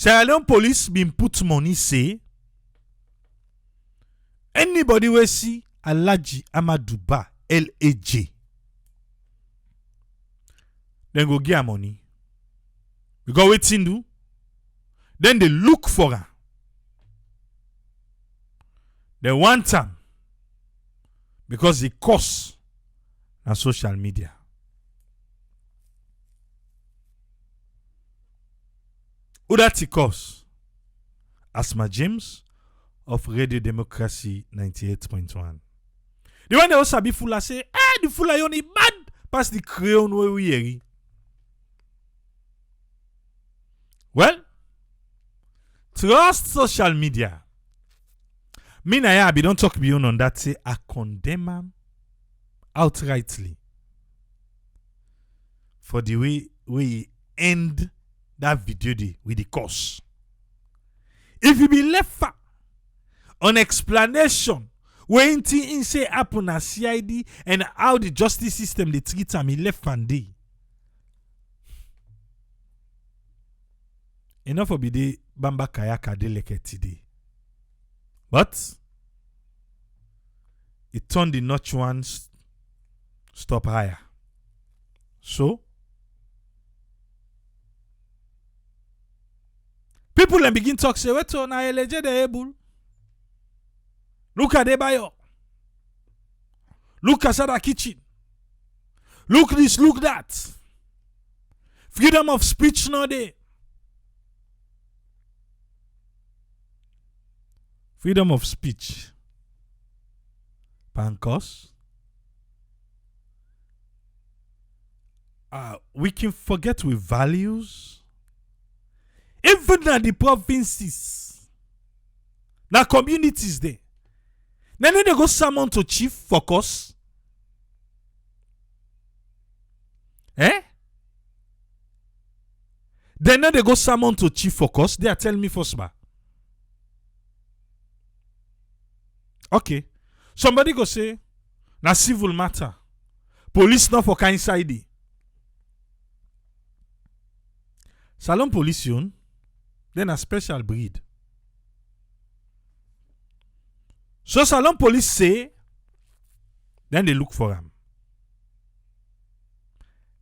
Sierra Leone police been put money say anybody we see Alhaji Amadou Ba LAJ, then go get money. Because wetin do? Then they look for her. They want am because the cost na social media. Who that it cost? Asma James of Radio Democracy 98.1. The one they also be full say, the full only bad pass the crayon where we hear. Well, trust social media. Me na ya, I don't talk beyond on that. Say I condemn am outrightly for the way we end that video day with the course. If you be left far on explanation when things say happen at CID and how the justice system they treat am, he left and day. Enough of the Bamba Kayaka de leke today. But it turned the notch ones stop higher. So people then begin talk say, wait on I LJ the able. Look at the bio. Look at the kitchen. Look this, look that. Freedom of speech no day. Freedom of speech. Pancos. We can forget with values. Even at the provinces. The communities there. Then they go summon to chief focus. Then they go summon to chief focus. They are telling me first bar. Okay. Somebody go say, na civil matter. Police not for kind side. Salon police yun, then a special breed. So Salon police say, then they look for him.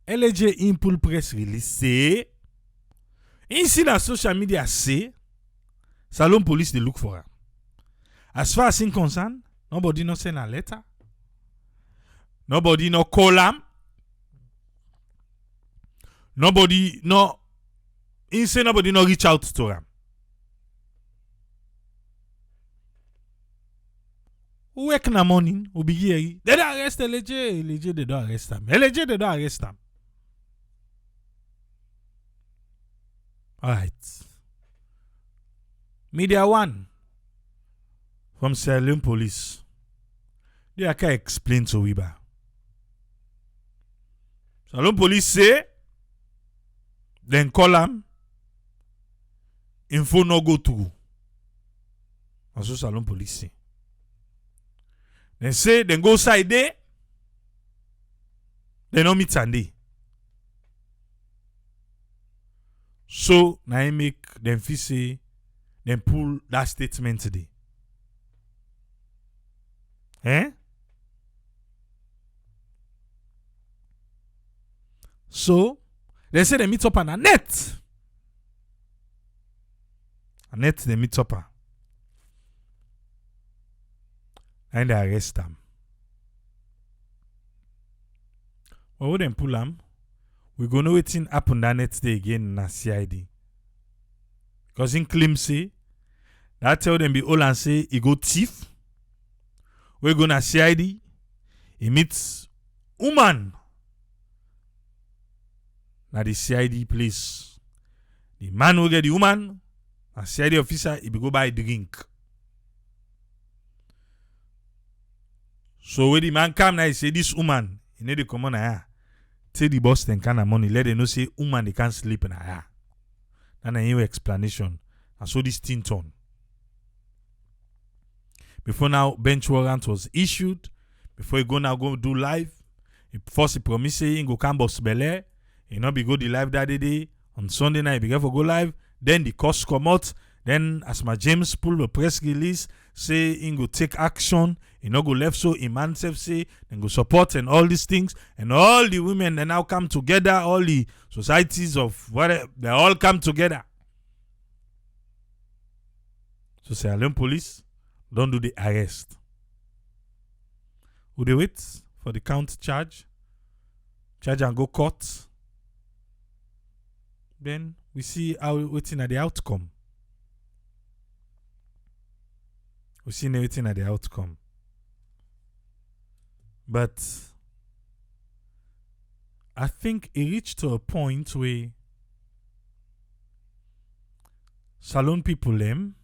LJ Impul press release say, in na social media say, Salon police they look for him. As far as in concern, nobody no send a letter. Nobody no call him. Nobody no nobody no reach out to him. Who work in the morning, who be here. They don't arrest LJ. LJ they don't arrest him. LJ they don't arrest him. Alright. Media One from Sierra Leone police. They can explain to Wiba. Sierra Leone police say, then call him. Info no go through. That's what Sierra Leone police say. Then say, then go side there. They no meet Sunday. So, now I make them feel say, then pull that statement today. So, they say they meet up on a net. A net, they meet up. And they arrest them. Well, when they pull them, we go know waiting happen that next day again in CID. Because in claim say, that tell them be all and say, he go thief. We go na CID. He meets woman. Na the CID place. The man will get the woman. A CID officer, he be go buy drink. So when the man come now, he say, this woman, he need to come on here. Take the boss then kind of money. Let them know say, woman, they can't sleep in here. And I hear explanation. And so this thing turn. Before now, bench warrant was issued. Before he go now go do live. First he promise say he go come boss Bel Air. He not be go the live that day. On Sunday night, he be go live. Then the cost come out. Then as my James pull the press release, say he go take action, he no go left so Iman self say, then go support and all these things. And all the women they now come together, all the societies of whatever, they all come together. So Sierra Leone police don't do the arrest. Who they wait for the count charge and go court. Then we see how waiting at the outcome. We see waiting at the outcome. But I think it reached to a point where Salon people them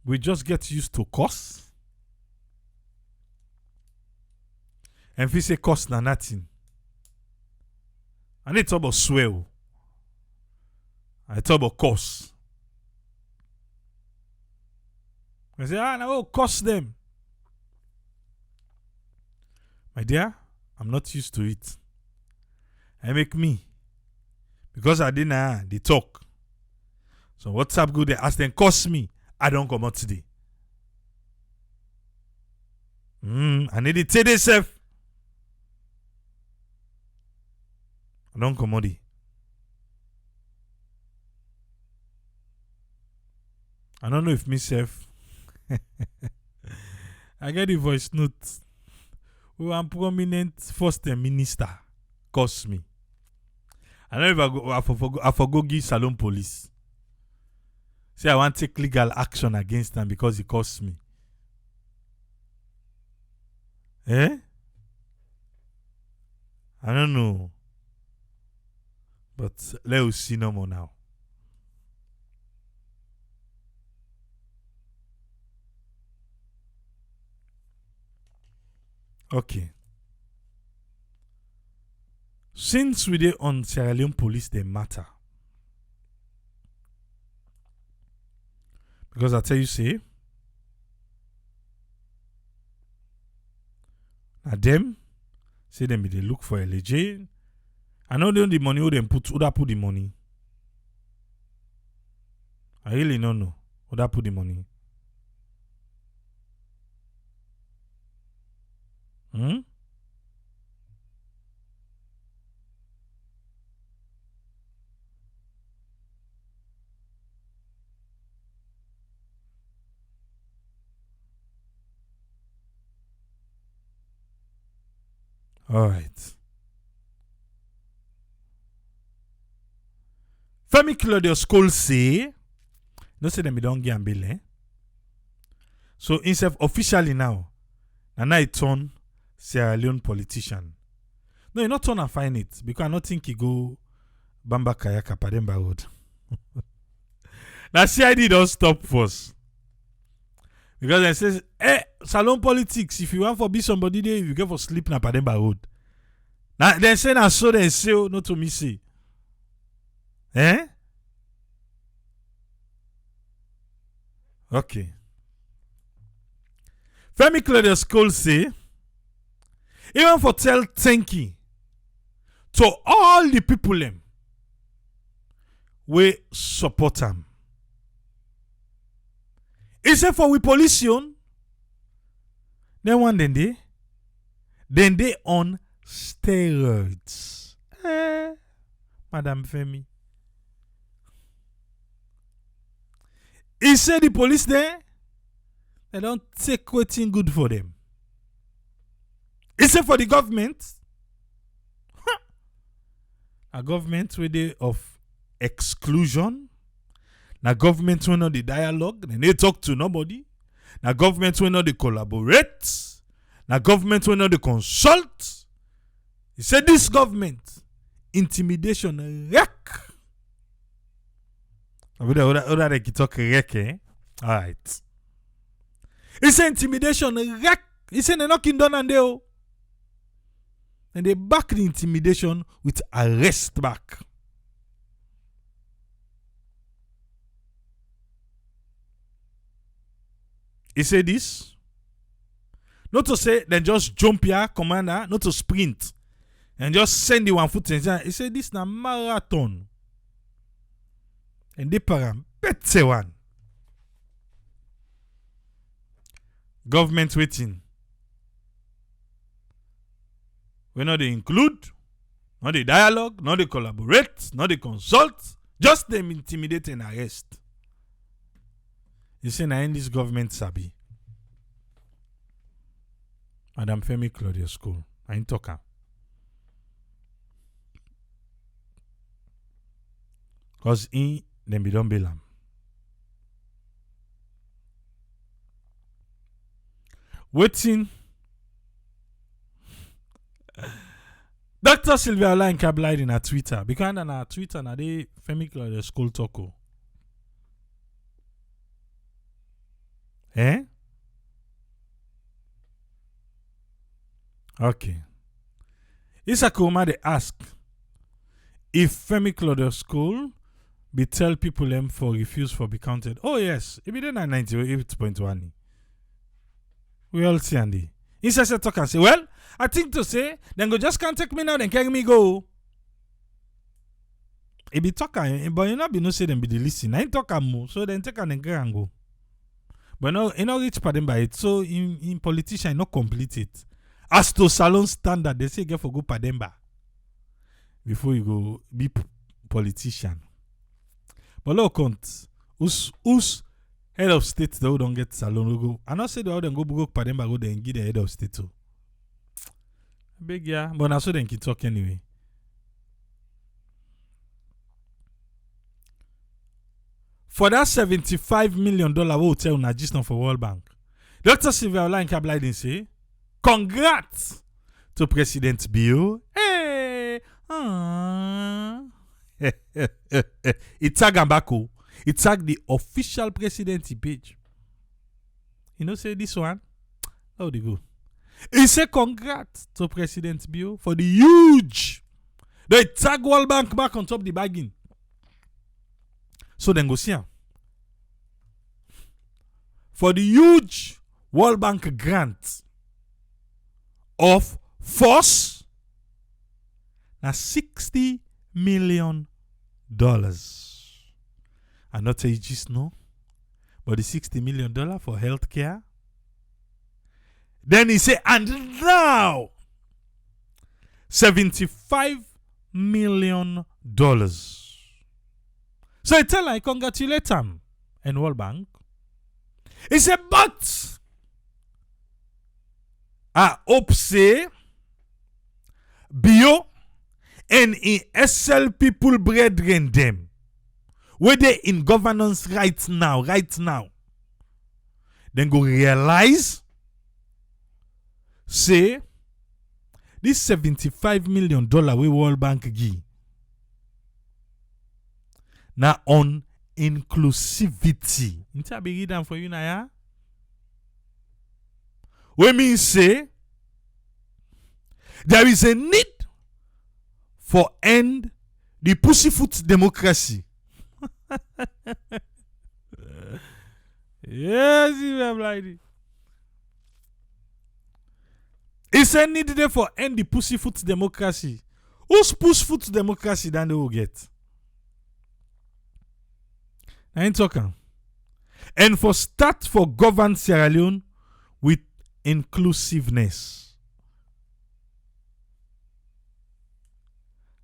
we just get used to cost. And if we say cost na nothing. And it's about swell. And it's about cost. I say, now cost them. My dear, I'm not used to it. I make me. Because I didn't they talk. So WhatsApp go they ask them cost me. I don't come out today. I need to tell themselves. I don't come out. I don't know if myself. I get the voice note. Who am prominent first minister cost me. I don't know if I forgo give Salon police. Say I want to take legal action against them because it cost me. Eh? I don't know. But let us see no more now. Okay. Since we dey on Sierra Leone police, they matter. Because I tell you, say, now them, say them they look for LJ. I know the money who them put, who that put the money. I really don't know who that put the money. All right. Femi Claudius Cole say, no say them don't get bill, eh? So instead officially now I turn Sierra Leone politician. No, he not turn and find it because I not think he go Bamba Kayaka Pademba Road. Now CID don't stop first. Because they says, Salon politics, if you want for be somebody there, you get for sleep na Pademba Road. Now they say na so they say, not to me say. Eh? Okay. Femi Claudius Cole say, even for tell thank you to all the people them we support him. He said for we policeon, then one then they on steroids. Madam Femi. He said the police there, they don't take waiting good for them. He said for the government, a government with the of exclusion, a government will not the dialogue, they talk to nobody, a government will not the collaborate, a government will not the consult. He said this government, intimidation wreck. Other talk wreck, eh? Alright. He said intimidation wreck. He said they're knocking down and they and they back the intimidation with arrest back. He said this. Not to say then just jump here, commander, not to sprint. And just send the 1 foot. He said this na marathon. And they param better one. Government waiting. We not they include, not they dialogue, not they collaborate, not they consult, just them intimidate and arrest. You say, na in this government sabi. Madam Femi Claudius School. I ain't talking. Because in them be don't bail am. Waiting. Dr. Sylvia Blyden in her Twitter. Because on her Twitter, na they Femi Claudius School talk. Eh? Okay. Isakoma they ask if Femi Claudius School be tell people them for refuse for be counted. Oh yes, it be done at 98.1. We all see Andy. Isa said talk and say, well, I think to say, then go just can't take me now, then carry me go. It be talking, but you not be no say them be the listen. I ain't talking more, so then take and then go. But no, you know reach pardon by it. So in politician, not complete it. As to salon standard, they say get for go pademba before you go be politician. But look, who's head of state that don't get salon go? I not say they don't go pademba go then give the head of state too. Big yeah, but now so then can talk anyway. For that $75 million hotel na just for World Bank, Dr. Sylvia Blyden say, congrats to President Bio. Hey! It tag Ambako. It tag the official presidency page. You know, say this one? How they go? He say congrats to President Bio for the huge. They tag World Bank back on top the bagging. So then go see him. For the huge World Bank grant of force na $60 million. And not say just no, but the $60 million for healthcare. Then he say, and now $75 million. So I tell I congratulate him and World Bank. He said, but I hope say Bio and in SL people brethren them where they in governance right now, then go realize say this $75 million we World Bank give now on inclusivity. Inta be read for you now, yeah? We mean say there is a need for end the Pussyfoot Democracy. Yes, Sylvia Blyden. It's a need there for end the Pussyfoot Democracy. Who's Pussyfoot Democracy than they will get? I ain't talking. And for start for govern Sierra Leone with inclusiveness.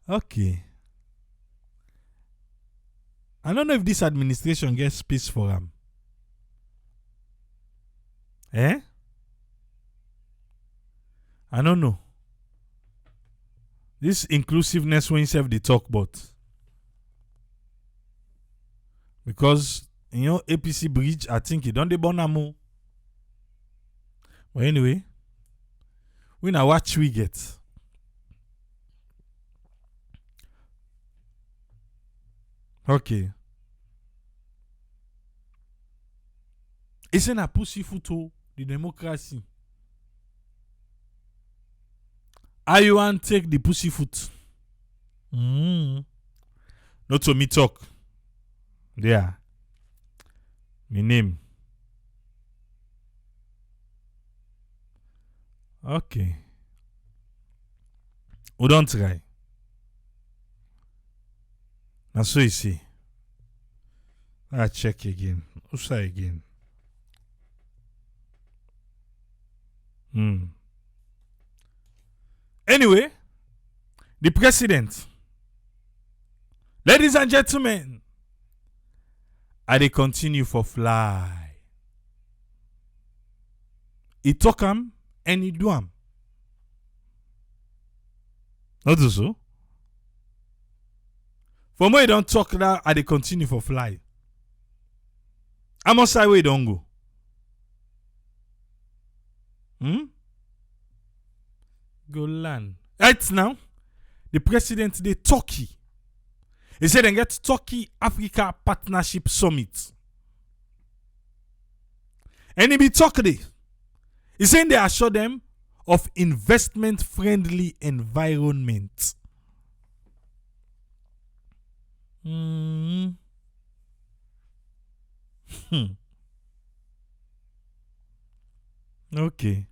Okay. I don't know if this administration gets space for them. Eh? I don't know. This inclusiveness when self they talk about. Because, you know, APC bridge, I think it don't they bonamo. But anyway, we now watch we get. Okay. It's in a Pussyfoot the democracy. Are you want to take the Pussyfoot? Not to me talk. There. My name. Okay. We don't try. That's so you see. I check again. Usa again. Anyway, the president, ladies and gentlemen, I they continue for fly. He talk him and he do him. Not so. For me, he don't talk that I they continue for fly. I must say where he don't go. Go land. Right now, the president they Turkey. He said they get Turkey Africa Partnership Summit. And he be talking. He's saying they assure them of investment friendly environment. Okay.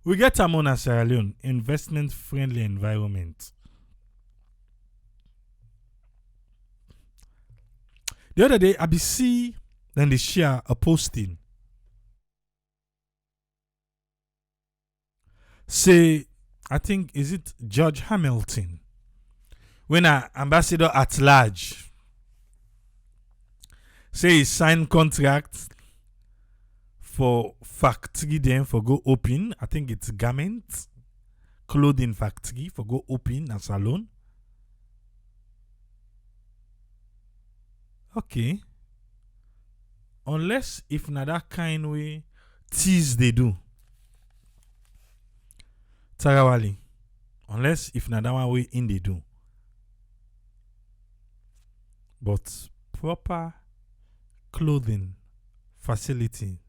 We get Amona Sierra Leone, investment friendly environment. The other day, ABC then they share a posting. Say, I think, is it George Hamilton? When an ambassador at large say he signed contract for factory then for go open. I think it's garment, clothing factory for go open a salon. Okay. Unless if na that kind way tease they do. Tarawali. Unless if na that one way in they do. But proper clothing facility.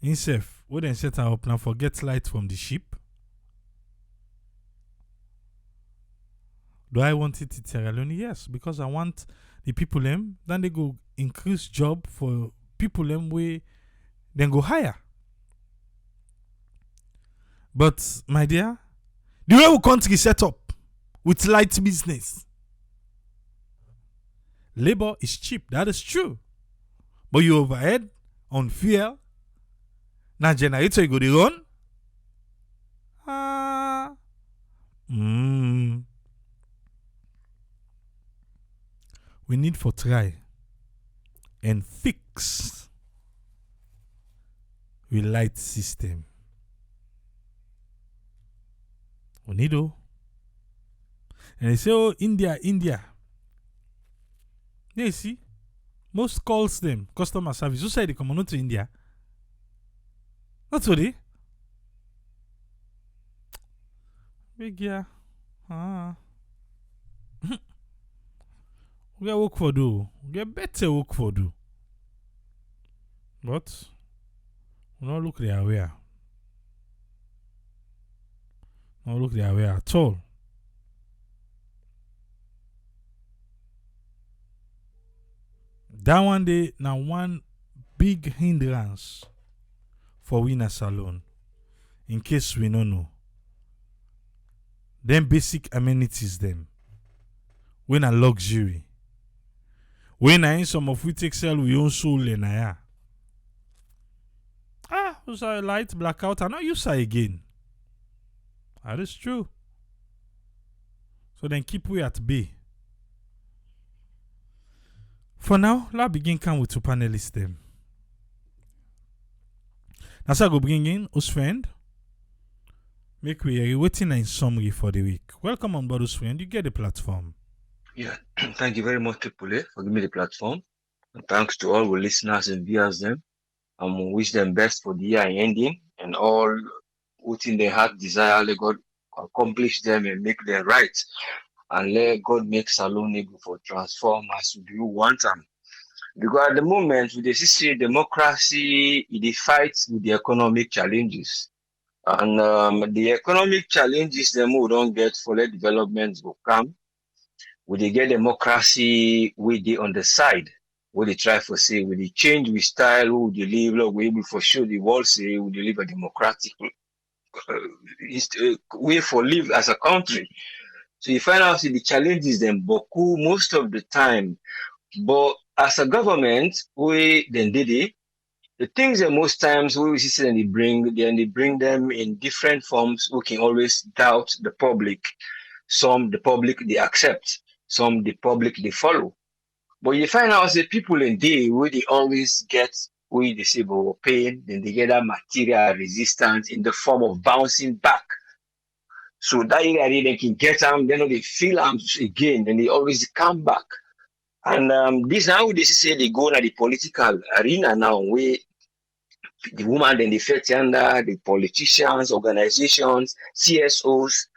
Insef, we then set up now for get light from the ship. Do I want it in Sierra Leone? Yes, because I want the people them. Then they go increase job for people them way then go higher. But my dear, the way we country set up with light business, labor is cheap. That is true. But you overhead on fuel. Now generator you go to run. We need for try and fix the light system. We need to. And they say, oh, India. Yeah, you see, most calls them customer service. Who say they come on to India? That's what they. Big yeah. We get work for do. We get better work for do. But we don't look their way. Don't look their way at all. That one day now one big hindrance for we in a salon. In case we don't know. Them basic amenities them. When a luxury. When I in some of we take sell we own soul in a who's a light blackout and now use her again. That is true. So then keep we at bay. For now, let's begin come with two panelists them. Now so I go bring in us friend. Make we waiting in summary for the week. Welcome on board, us friend. You get the platform. Yeah, thank you very much, Tripoli, for giving me the platform. And thanks to all the listeners and viewers them. And wish them best for the year ending and all within their heart desire. Let God accomplish them and make them right. And let God make Salon able for transform as you want them. Because at the moment, with the CCA democracy, it fights with the economic challenges. And the economic challenges them who don't get full development will come. Will they get democracy with the on the side? Will they try for say, will they change with style, who they live, like we able for sure the world say, will they live a democratic way for live as a country? So you find out the challenges them boku most of the time. But as a government, we then did it. The things that most times we see and they bring them in different forms. We can always doubt the public. Some the public they accept, some the public they follow. But you find out the people in day where they always get we disable pain, then they get that material resistance in the form of bouncing back. So that area they can get them, then they feel them again, then they always come back. And this now they say they go to the political arena now where the woman then they fit under the politicians, organizations, CSOs,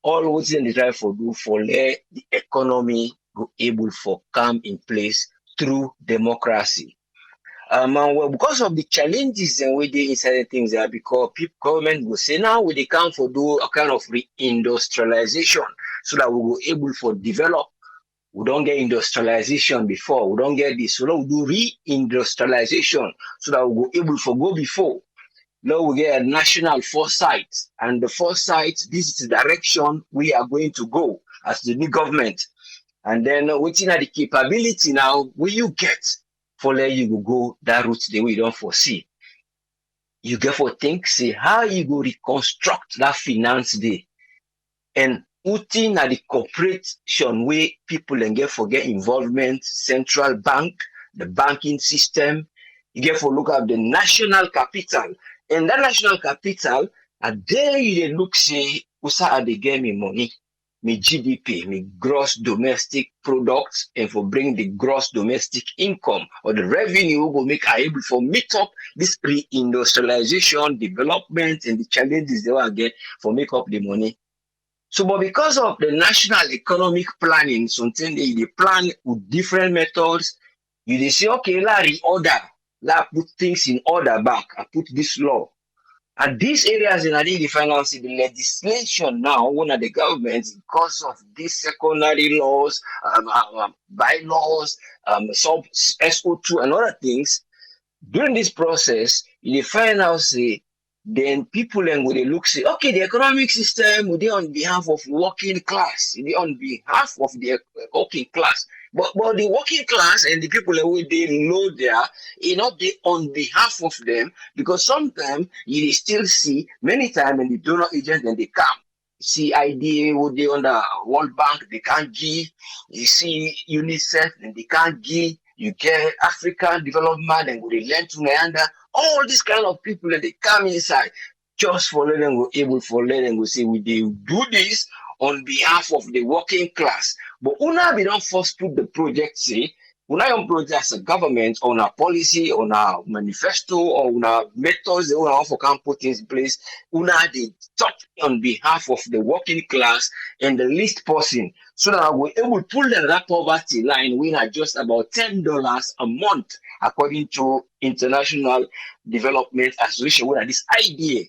all what they try for do for let the economy go able for come in place through democracy. And well, because of the challenges and way they inside things there, because people government will say now we they come for do a kind of reindustrialization so that we will able for develop. We don't get industrialization before. We don't get this. So now we do reindustrialization so that we will able for go before. Now we get a national foresight, and the foresight, this is the direction we are going to go as the new government. And then within the capability now, will you get for let you go that route the way you don't foresee. You get for think, say how you go reconstruct that finance day. And within the corporation way people and get for get involvement, central bank, the banking system, you get for look at the national capital. And that national capital, and there you look say, usa they get me money, me GDP, me gross domestic products, and for bring the gross domestic income or the revenue will make able for meet up this pre-industrialization, development, and the challenges they will get for make up the money. So, but because of the national economic planning, something they plan with different methods, you say, okay, la reorder. That put things in order back. I put this law. And these areas in the finance, the legislation now, one of the governments, because of these secondary laws, bylaws, some SO2 and other things, during this process, you find out say, then people then will look say, okay, the economic system will be on behalf of working class, it be on behalf of the working class. But the working class and the people who they know there, not they on behalf of them, because sometimes you still see many times when the donor agents and they come. See IDA who they on the World Bank, they can't give. You see UNICEF and they can't give. You get African development and they learn to Nyanda. All these kind of people and they come inside just for letting go able for letting go say we they do this on behalf of the working class. But una be don't first put the project say una on project as a government on a policy, on a manifesto, or on a methods they want can put in place. Una they touch on behalf of the working class and the least person. So that we're able to pull that poverty line we are just about $10 a month according to International Development Association with this idea.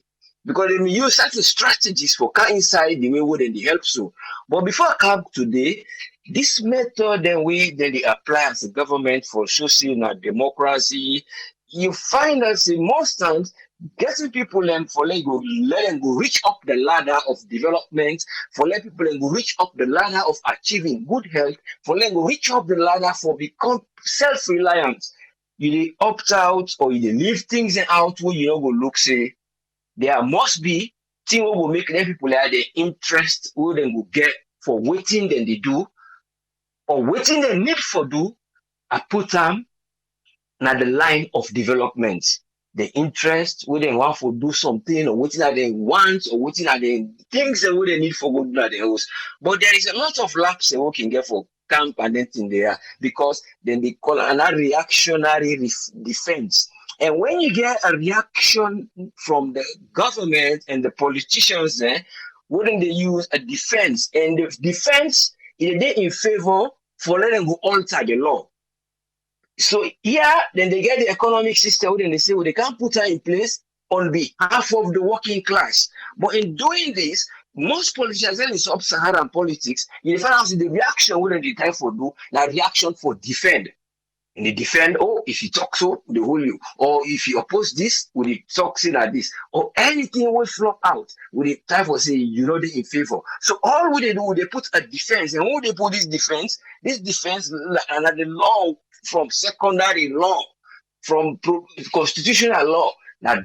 Because they may use certain strategies for car inside the way would they help so. But before I come today, this method then they apply as a government for social democracy, you find that in most times getting people for let them go reach up the ladder of development, for let people go reach up the ladder of achieving good health, for let them go reach up the ladder for become self-reliant. You opt out or you leave things out where you don't go look say. There must be things that will make them people have the interest who they will get for waiting than they do, or waiting they need for do, I put them at the line of development. The interest where they want to do something, or waiting that they want, or waiting at the things that they need for good at the house. But there is a lot of laps they can get for camp and anything there, because then they call another reactionary defense. And when you get a reaction from the government and the politicians there, wouldn't they use a defense? And the defense is they in favor for letting go alter the law. So here, then they get the economic system, then they say, well, they can't put her in place on behalf of the working class. But in doing this, most politicians in sub-Saharan politics, you find out the reaction wouldn't they try for do, like reaction for defend. And they defend, oh, if you talk so, they hold you. Or if you oppose this, will they talk say like this? Or anything will flop out, will they try for say, you know, they in favor. So all what they do, they put a defense. And when they put this defense, and the law from secondary law, from constitutional law,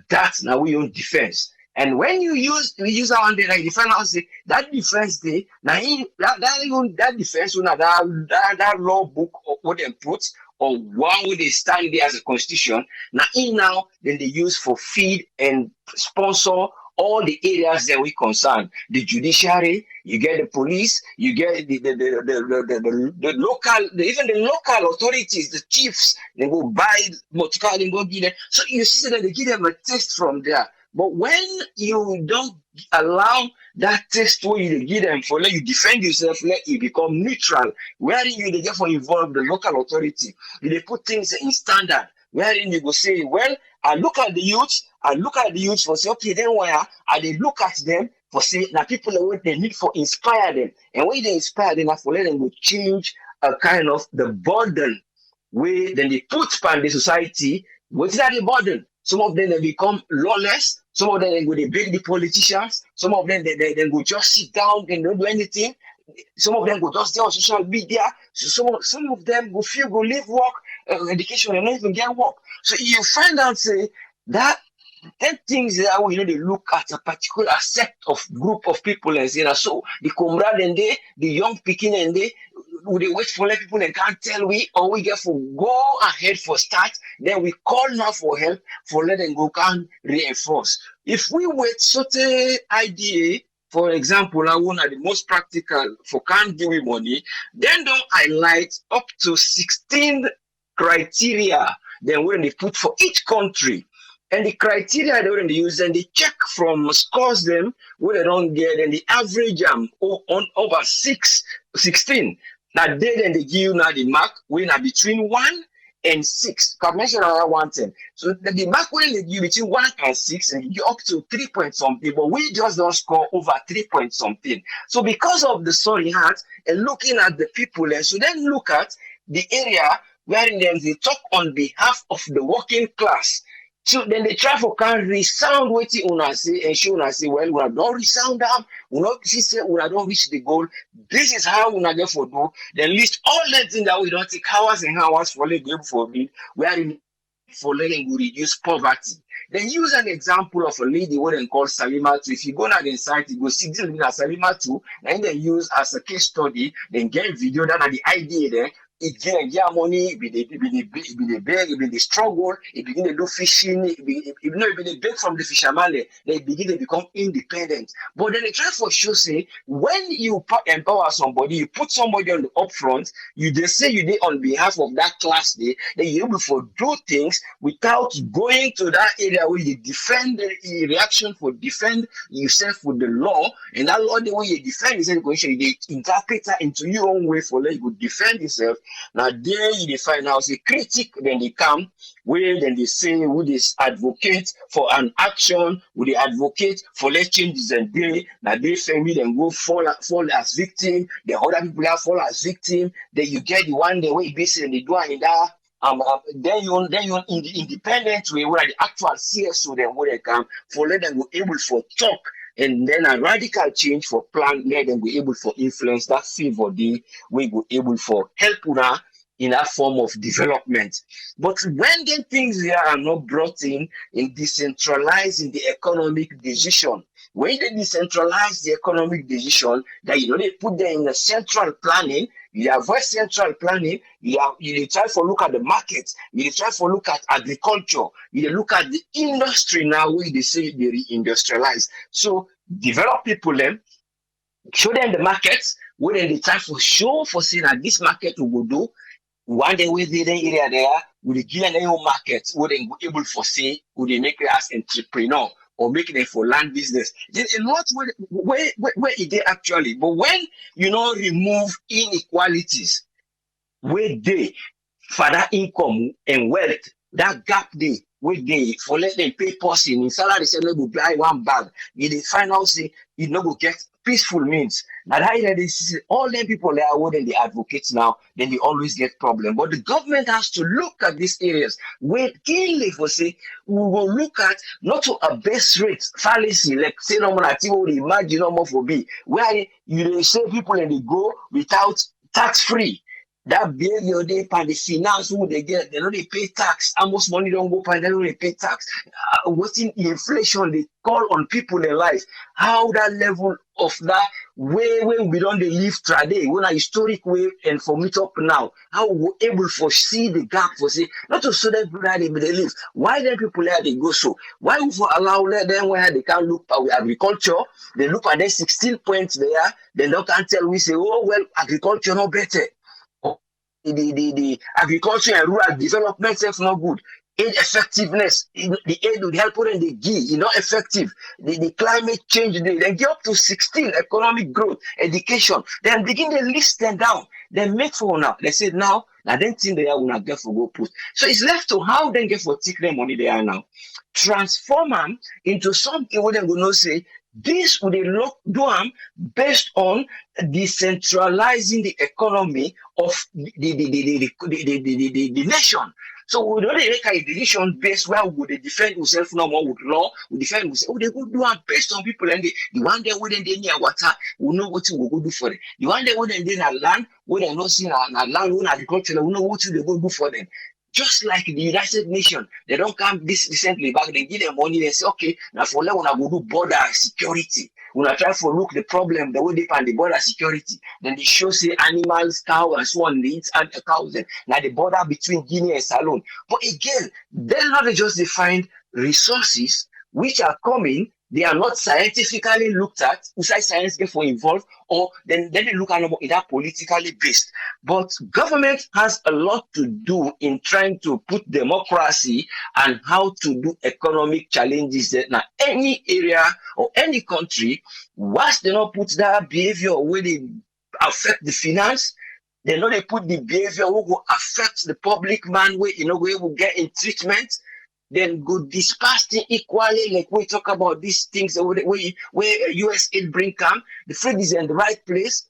that's now we own defense. And when we use our day, like defend us, say that defense day, now that defense, that law book what they put, or one way they stand there as a constitution, now then they use for feed and sponsor all the areas that we concern. The judiciary, you get the police, you get the local, even the local authorities, the chiefs, they go buy motorcar, they go give them. So you see that they give them a taste from there. But when you don't allow that taste where you give them for let you defend yourself, let you become neutral, wherein you therefore involve the local authority, they put things in standard, wherein you go say, well, I look at the youths for say, okay, then why I they look at them for say now people are what they need for inspire them. And when they inspire them, for let them go change a kind of the burden where then they put upon the society. What's that the burden? Some of them they become lawless. Some of them they go they beg the politicians. Some of them they go just sit down and don't do anything. Some of them go just stay on social media. So some of them go leave work, education, and not even get work. So you find out say that things that they look at a particular set of group of people and say so the comrade and the young picking and they wait for let people and can't tell we or we get for go ahead for start, then we call now for help for let them go can reinforce. If we wait certain idea, for example, I want the most practical for can't give me money, then don't highlight up to 16 criteria then when they put for each country. And the criteria they when they use and they check from scores them where they don't get and the average on over 16. Now then they give you now the mark when are between 1 and 6. Can mention around 110. So the mark when they give between 1 and 6 and you get up to 3 point something, but we just don't score over 3 point something. So because of the sorry heart and looking at the people, and so then look at the area wherein them they talk on behalf of the working class. So then they try for can resound what you wanna say and show una say, well, we don't resound them, we not say we don't reach the goal. This is how we not get for do. Then list all the things that we don't take hours and hours for let go for me, wherein for letting go reduce poverty. Then use an example of a lady what they call Salima 2. If you go on the site, you go see this lady Salima 2, and then use as a case study, then get video that are the idea there. It get money, it be the beg, it be the struggle, it begin to do fishing, it be the beg from the fisherman, they begin to become independent. But then they try for sure say, when you empower somebody, you put somebody on the upfront, you just say you did on behalf of that class day, then you're able to do things without going to that area where you defend the reaction for defend yourself with the law, and that law the way you defend yourself, you interpret that into your own way for let you defend yourself. Now there you find out a critic, then they come where then they say who they advocate for an action, who they advocate for let changes and now they family then go fall as victim, the other people have fall as victim, then you get the one the way basically they do and that then you in the independent way where the actual CSO then where they come for let them be able for talk. And then a radical change for plan, let them be able for influence that favor the we be able for help una in that form of development. But when then things here are not brought in decentralizing the economic decision, when they decentralize the economic decision, that they put them in a central planning, you avoid central planning, you try to look at the market, you try to look at agriculture, you look at the industry now where they say they reindustrialize. So develop people them, show them the markets, where they try to show for saying that this market will do. One day with the area there, with give them a market, where they be able for say, would they make it as entrepreneur or make it for land business. There's a lot where it they actually, but when you remove inequalities, where they for that income and wealth, that gap they where they for let them pay person in salary, say no go buy one bag, you the final say you no go get peaceful means. Now that they see all them people there are they advocate now, then they always get problem. But the government has to look at these areas where keenly for say we will look at not to a base rate fallacy like say no more imagine no more for be where you say people and they go without tax free. That behavior they pay the finance who they get, they know they pay tax. How much money don't go pay, they know they pay tax. What's in inflation they call on people in life. How that level of that way we don't they live today, when a historic way and from it up now, how we're able to see the gap for say, not to so that they live. Why then people there they go so? Why we for allow them where they can look at agriculture, they look at their 16 points there, then they can't tell we say, oh well, agriculture no better. The agriculture and rural development is not good. Aid effectiveness, the aid would help when they give, not effective. The climate change, they get up to 16, economic growth, education. Then begin to list them down. Then make for now. They say now, I don't think they are gonna get for go put. So it's left to how they get for take their money they are now. Transform them into something where they're gonna say, this would do them based on decentralizing the economy of the nation. So we don't make a decision based where would they defend themselves no more with law, we defend we say, oh, they go do it based on people and the one day wouldn't they near water, we know what we go do for them. The one day wouldn't they not land, we don't know see land, when agriculture, we know what they go do for them. Just like the United Nations, they don't come this recently back, they give them money, they say, okay, now for now, we're going to do border security. When I try to look the problem, the way they pan the border security, then they show say animals, cow, and so on, they eat and cows. Now the border between Guinea and Salone. But again, they're not just defined resources which are coming. They are not scientifically looked at. Inside science get for involved, or then they look at them in that politically based. But government has a lot to do in trying to put democracy and how to do economic challenges that now any area or any country, once they not put that behavior where they affect the finance, they know they put the behavior who will affect the public man where where will get in treatment. Then go disperse it equally, like we talk about these things where US aid bring come, the food is in the right place.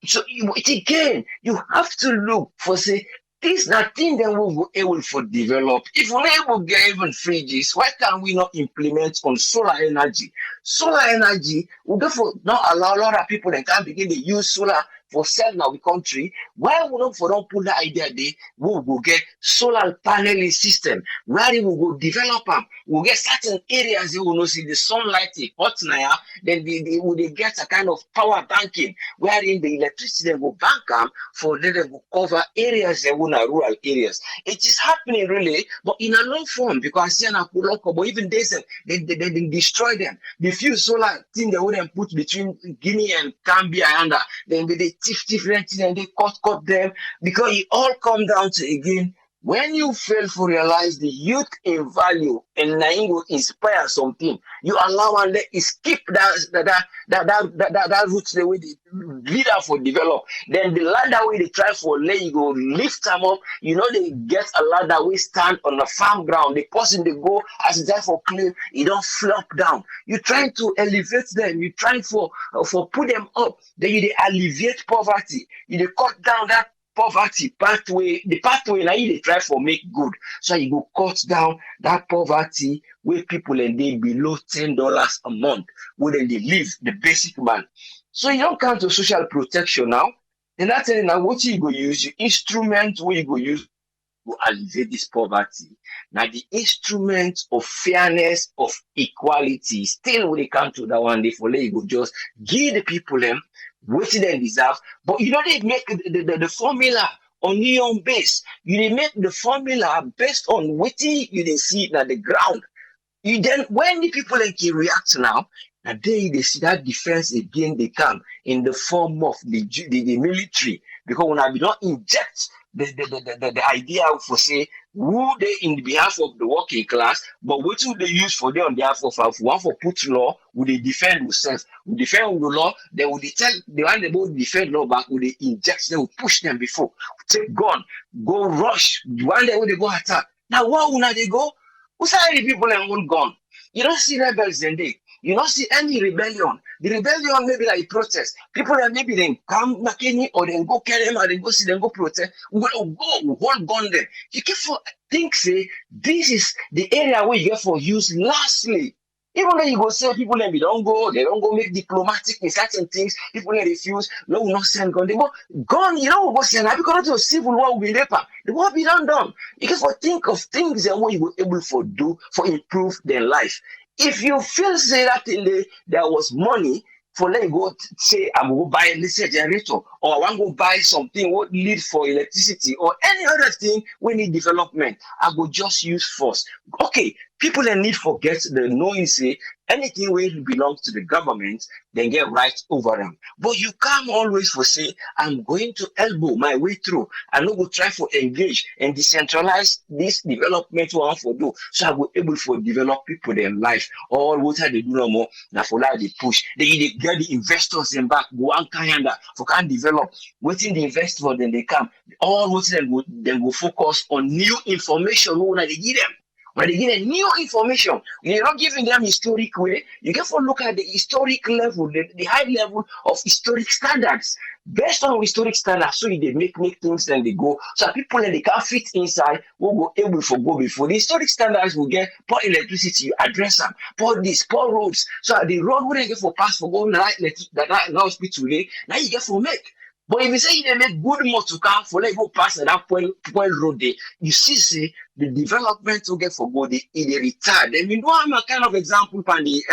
So again, you have to look for say this that thing that we will able for develop. If we're able to get even fridges, why can't we not implement on solar energy? Solar energy will therefore not allow a lot of people that can begin to use solar for sell now the country. Why we don't for don't put the idea there, we will get solar panel system where we will go develop them. We'll get certain areas you will not see the sunlight hot now, then they will get a kind of power banking wherein the electricity will bank them for them to cover areas that will not rural areas. It is happening really, but in a low form because but even they destroy them. The few solar thing they wouldn't put between Guinea and Gambia and then they different things and they cut them because it all come down to again when you fail to realize the youth in value and now will inspire something, you allow and let it skip that route the way the leader for develop. Then the ladder way they try for lay you go lift them up. They get a ladder we stand on the farm ground. The person they go as it's there for clean, it don't flop down. You trying to elevate them. You trying for put them up. Then you they alleviate poverty. You they cut down that poverty pathway, the pathway now they try for make good. So you go cut down that poverty where people and they below $10 a month, where then they live, the basic man. So you don't come to social protection now. Then that's now what you go use, your instrument where you go use to alleviate this poverty. Now the instrument of fairness, of equality, still when they come to that one day for you go just give the people them what they deserve, but you don't make the formula on your own base. You make the formula based on what you see at the ground. You then when the people like react now, and they see that defense again they come in the form of the military, because when I do not inject the idea for say who they in behalf of the working class, but what do they use for them on behalf of one for put law, would they defend themselves? Would defend the law, they would tell the one they both defend law back, would they inject them, would push them before, take gun, go rush, one day would they go attack. Now why would not they go? Who say the people and won't gone? You don't see rebels in there. You not see any rebellion. The rebellion maybe like protest. People that maybe then come McKinney or then go carry them or then go see them go protest. We'll go, we'll hold gun them. You get for think say this is the area where you get for use lastly. Even though you go say people then they don't go make diplomatic in certain things, people then refuse, no will not send gun. They go gun, you know, go send because to civil war will be later. The war be done. You can for think of things that what you were able for do for improve their life. If you feel say that there was money for let go say I'm going to buy a generator or I want to buy something what need for electricity or any other thing we need development, I go just use force. Okay, people that need forget the knowing say anything will belong to the government, then get right over them. But you can't always for say, I'm going to elbow my way through. I'm not going to try to engage and decentralize this development one for do. So I will able to develop people their life. All what they do no more, now for that they push. They get the investors in back, go on kind for can develop. Waiting the investor, then they come. All what then will focus on new information when they give them. When they get a new information, you're not giving them historic way. You get to look at the historic level, the high level of historic standards. Based on historic standards, so they make things and they go. So people that they can't fit inside will go able to go before. The historic standards will get poor electricity, you address them, poor this, poor roads. So the road wouldn't get for pass for going right that hospital today. Now you get for make. But if you say they make good motor car for let go pass that point road there, you see the development will get for go in the retard. Then we don't have a kind of example on the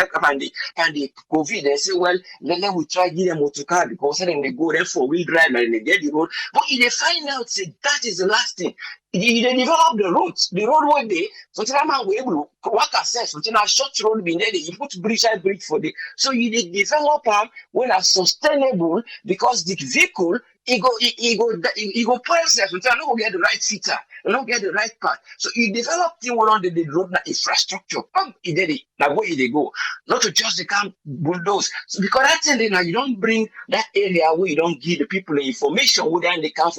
COVID. They say, well, then we try give them motor car because then they go there for wheel drive and they get the road. But if they find out say that is the last thing, they develop the roads. The road one day, so that man will able to work access. So a short road be there, you put bridge for the so you develop them when are sustainable because the vehicle he go pour himself until I don't get the right fitter, I don't get the right part. So you develop thing on the road infrastructure. He did it. Now where they go? Not to just they can't bulldoze. So because that's thing now you don't bring that area where you don't give the people the information where then they can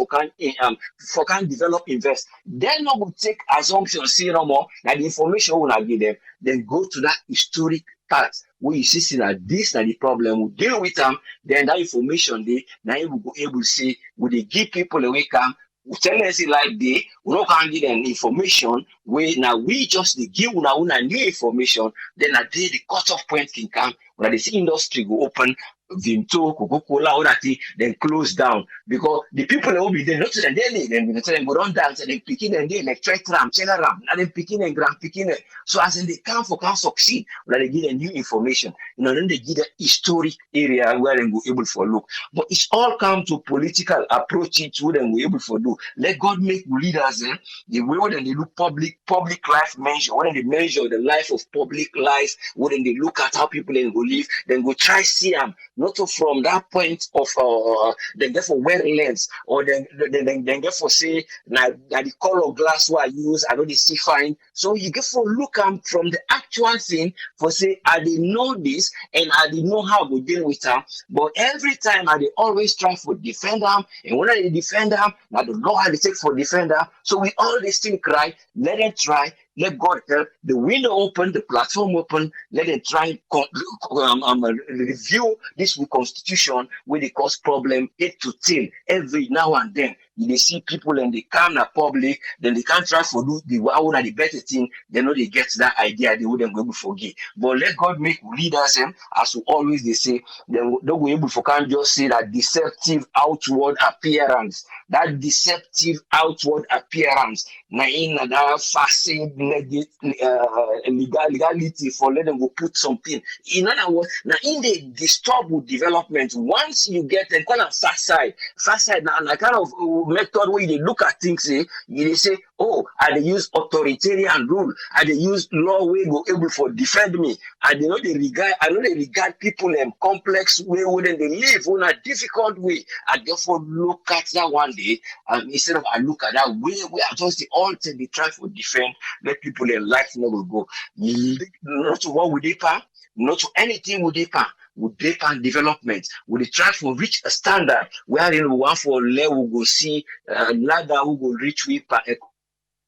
develop invest. They're not going to take assumptions see no more that the information will not give them. Then go to that historic part where you see that this and the problem we deal with them, then that information they now you will go able to say will they give people a wake up. We tell us like they we not can give them information where now we just they give una new information, then at the cut-off point can come when the industry go open. Vimto, Coca-Cola, all that thing, then close down because the people that will be there, not to them daily, then we tell them go down dance and then picking and they electric tram, channel ram, and then picking and grand picking it. So as in they can succeed, when they give them new information, then they give the historic area where they go able for look. But it's all come to political approach to them we able for do. Let God make leaders the way when they look public life measure, when they measure the life of public life, when they look at how people then go live, then go try see them. Not from that point of then therefore wear lens or then therefore say now the color glass what I use I don't see fine. So you get for look from the actual thing for say I didn't know this and I didn't know how to deal with them. But every time I always try for defend them and when I defend them, now the law I take for defend them. So we always think right, let them try. Let God help. The window open, the platform open. Let them try review this with constitution where they cause problem 8 to 10 every now and then. They see people and they come to public, then they can't try for do the one the better thing. They know they get that idea. They wouldn't go able to forget. But let God make leaders, as we always they say, they don't go able to can't just say that deceptive outward appearance. That deceptive outward appearance. Now in that facade legality for let them go put something. In other words, now in the disturb development, once you get a kind of facade now a kind of method where they look at things, they say, oh, I they use authoritarian rule, I they use law way go able for defend me. I know they regard people in complex way wouldn't they live on a difficult way. I therefore look at that one day and instead of I look at that way where I just the alter they try to defend, let people in life never go. Not to what would they pan, not to anything would they pan. Would they pan development? Would they try to reach a standard where in one for level go see ladder who will reach with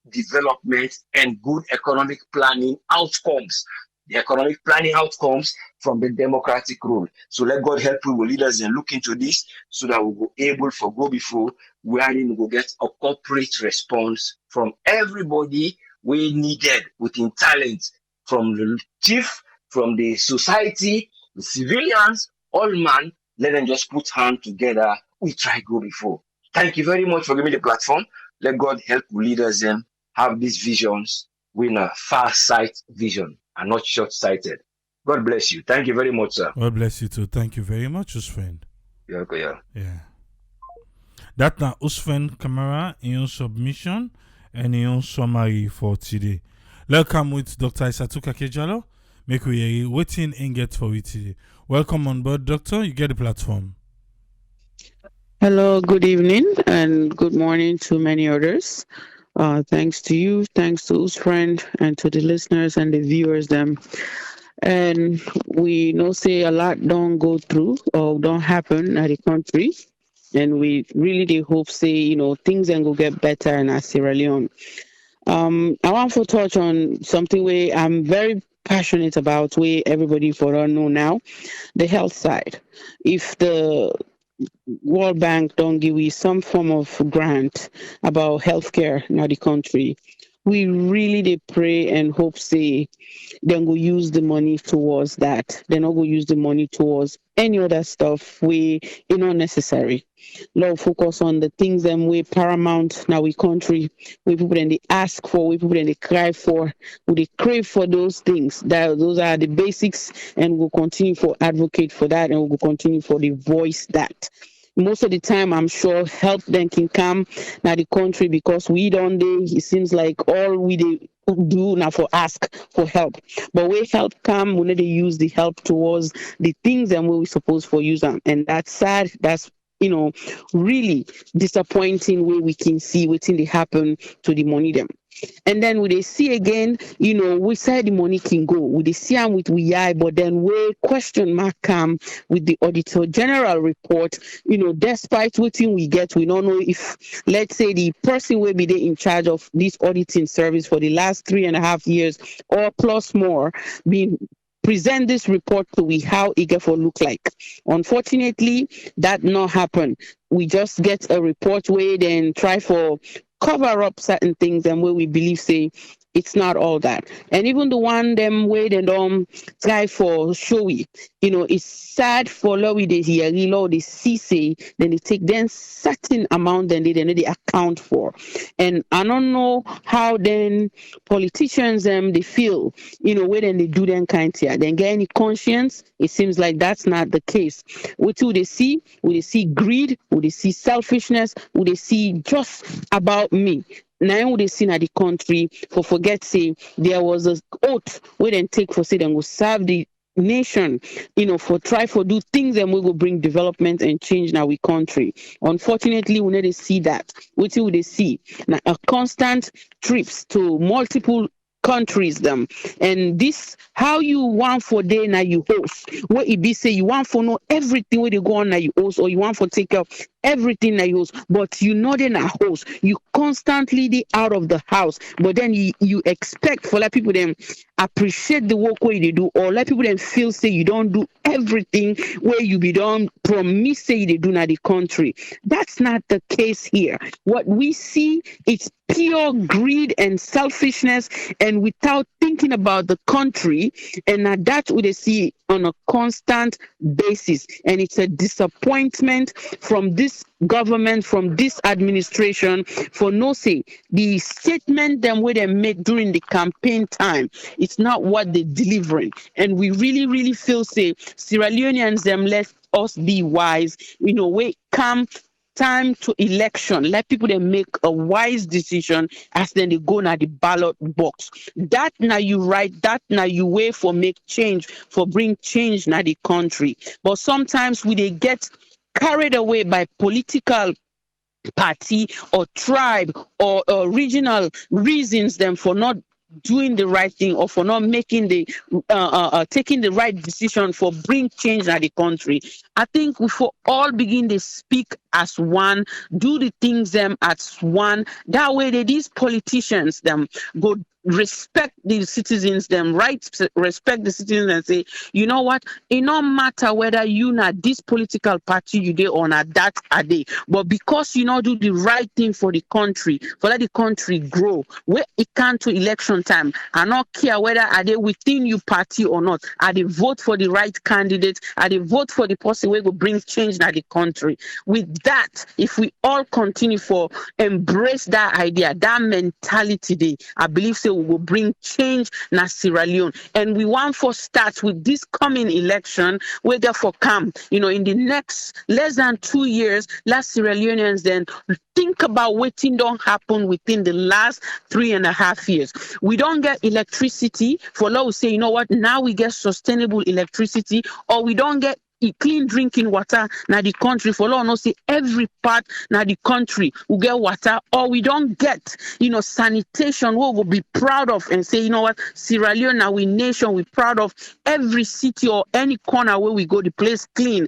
development and good economic planning outcomes? the economic planning outcomes from the democratic rule. So let God help we will lead us and look into this so that we will be able to go before wherein we will get a corporate response from everybody we needed within talent, from the chief, from the society, the civilians, all man, let them just put hand together. We try go before. Thank you very much for giving me the platform. Let God help leaders them have these visions with a far sight vision and not short sighted. God bless you. Thank you very much, sir. God bless you too. Thank you very much, Usfriend. Yeah. That na Usfriend Camara in your submission and in your summary for today. Welcome with Dr. Isatu Kakejalo. Make we hear waiting and get for it today. Welcome on board, Doctor. You get the platform. Hello, good evening and good morning to many others. Thanks to you, thanks to Usfriend, and to the listeners and the viewers them. And we know say a lot don't go through or don't happen at the country. And we really they hope say, things then go get better in our Sierra Leone. I want to touch on something where I'm very passionate about, where everybody for all know now, the health side. If the World Bank don't give we some form of grant about healthcare in the country, we really they pray and hope say then go use the money towards that. They're not go use the money towards any other stuff we necessary. Lord, focus on the things that we paramount now we country, we people then they ask for, we people then they cry for, we they crave for those things. That those are the basics, and we'll continue for advocate for that, and we'll continue for the voice that. Most of the time, I'm sure help then can come now the country because we don't. It seems like all we do now for ask for help, but where help come, we need to use the help towards the things that we supposed for use them, and that's sad. That's really disappointing where we can see what's in the happen to the money them. And then we they see again, we say the money can go. We they see them with we eye, but then we question mark come with the Auditor General report. Despite what we get, we don't know if, let's say, the person will be there in charge of this auditing service for the last 3.5 years or plus more being present this report to we how it get for look like. Unfortunately, that not happen. We just get a report where then try for cover up certain things and where we believe say it's not all that. And even the one them where they don't try for showy, it's sad for law they hear law they see say then they take then certain amount then they account for. And I don't know how then politicians they feel, where then they do them kind here. Then get any conscience, it seems like that's not the case. What do they see? Would they see greed? Would they see selfishness? Would they see just about me? Now they seen at the country for forget say there was a oath we then take for say them will serve the nation, for try for do things and we will bring development and change in our country. Unfortunately, we need to see that. What do they see? Now a constant trips to multiple countries them, and this how you want for day now you host what it be say you want for know everything where they go on now you host, or you want for take up everything that you host, but you know they're not host, you constantly the out of the house, but then you expect for let people then appreciate the work where they do, or let people then feel say you don't do everything where you be done promise say they do not the country. That's not the case here. What we see is pure greed and selfishness, and without thinking about the country, and that's what they see on a constant basis. And it's a disappointment from this government, from this administration, for no say the statement them where they made during the campaign time, it's not what they're delivering. And we really feel say Sierra Leoneans them let us be wise, we come time to election, let people then make a wise decision as then they go now the ballot box. That now you write, that now you wait for make change, for bring change now the country. But sometimes we they get carried away by political party or tribe or regional reasons them for not doing the right thing, or for not making the taking the right decision for bring change in the country. I think we for all begin to speak as one, do the things them as one. That way these politicians them go respect the citizens them, right? Respect the citizens and say, you know what, it no matter whether you not this political party you dey or not that are they, but because you not do the right thing for the country, for let the country grow, where it can to election time, I not care whether are they within your party or not, are they vote for the right candidate, are they vote for the person who will bring change in the country. With that, if we all continue for embrace that idea, that mentality day, I believe so we will bring change in Sierra Leone. And we want for start with this coming election, where therefore come, in the next less than 2 years, last Sierra Leoneans then think about what thing don't happen within the last 3.5 years. We don't get electricity. For law, we say, you know what, now we get sustainable electricity, or we don't get clean drinking water now the country. For law, no say every part now the country will get water, or we don't get sanitation. We will be proud of and say, you know what, Sierra Leone now we nation, we proud of every city or any corner where we go, the place clean.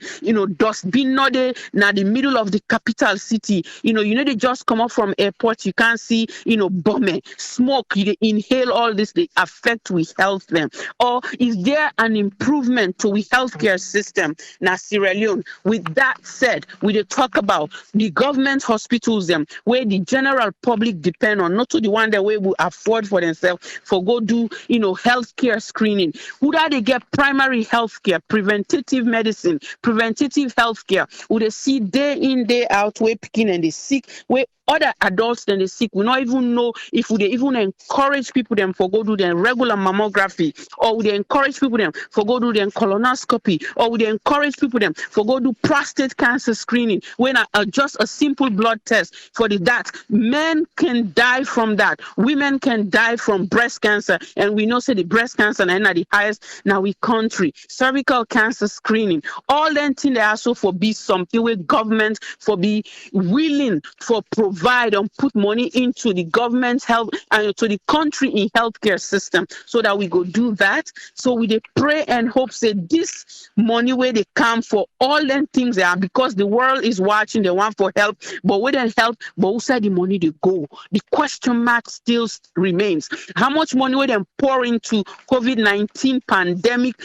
Dustbin not there now the middle of the capital city. They just come up from airport, you can't see bomb, smoke, you inhale all this, they affect we health them. Or is there an improvement to we healthcare system now Sierra Leone? With that said, we dey talk about the government hospitals them where the general public depend on, not to the one that we will afford for themselves for go do healthcare screening. Would they get primary healthcare, preventative medicine, preventative healthcare? Would they see day in day out where picking and they sick, where other adults than the sick? We not even know if they even encourage people them for go do their regular mammography, or would they encourage people them for go do their colonoscopy, or would they encourage people them for go do prostate cancer screening when just a simple blood test for that. Men can die from that, women can die from breast cancer, and we know say the breast cancer now the highest now we country. Cervical cancer screening, all them things they also for be something where government for be willing for provide and put money into the government's health and to the country in healthcare system, so that we go do that. So we dey pray and hope say this money where they come for all them things they are, because the world is watching, they want for help, but we don't help, but who said the money they go? The question mark still remains. How much money we them pour into COVID-19 pandemic,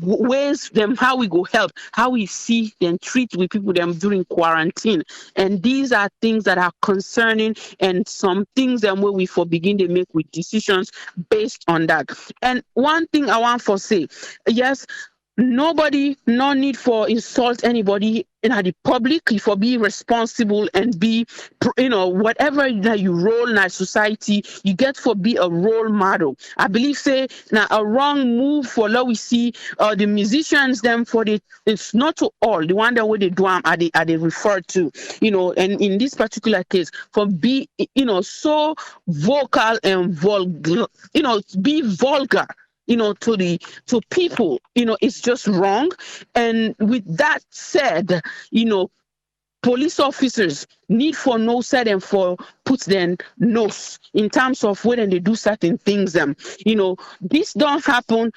ways them how we go help, how we see them treat with people them during quarantine. And these are things that are concerning, and some things that where we for begin to make with decisions based on that. And one thing I want to say, yes, nobody, no need for insult anybody in the public. If for be responsible and be, whatever that you role in a society, you get for be a role model. I believe say now a wrong move for law we see the musicians them for the, it's not to all the one that way they do are they referred to, and in this particular case for be so vocal and vulgar, be vulgar to people, it's just wrong. And with that said, police officers need for no said and for put their nose in terms of when they do certain things. This don't happen,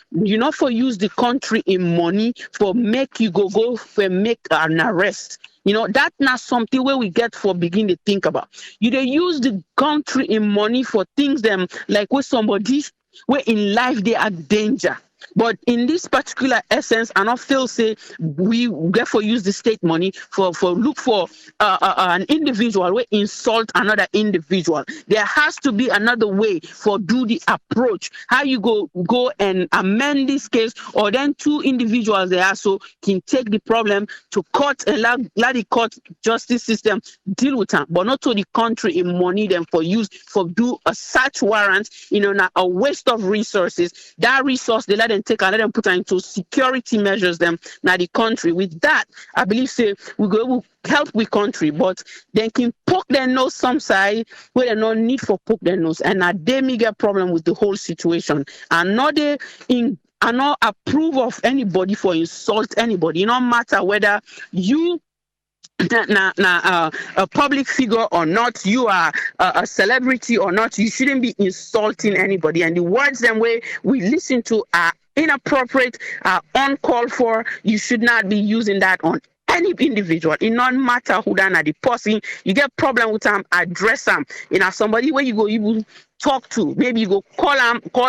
for use the country in money for make you go for make an arrest. That's not something where we get for begin to think about. They use the country in money for things them like with somebody where in life they are danger. But in this particular essence, I not feel say we therefore use the state money for look for an individual where insult another individual. There has to be another way for do the approach. How you go and amend this case, or then two individuals they also can take the problem to court and let the court justice system deal with them, but not to the country in money them for use for do a search warrant. Not a waste of resources. That resource they let them take and let them put into security measures them now the country. With that, I believe say we go help with country, but they can poke their nose some side where they no need for poke their nose, and they may get problem with the whole situation. And not they in I not approve of anybody for insult anybody. No matter whether you a public figure or not, you are a celebrity or not, you shouldn't be insulting anybody. And the words them way we listen to are inappropriate, are uncalled for. You should not be using that on any individual. It not matter who that are the person. You get problem with them, address them. Somebody where you go, you talk to. Maybe you go call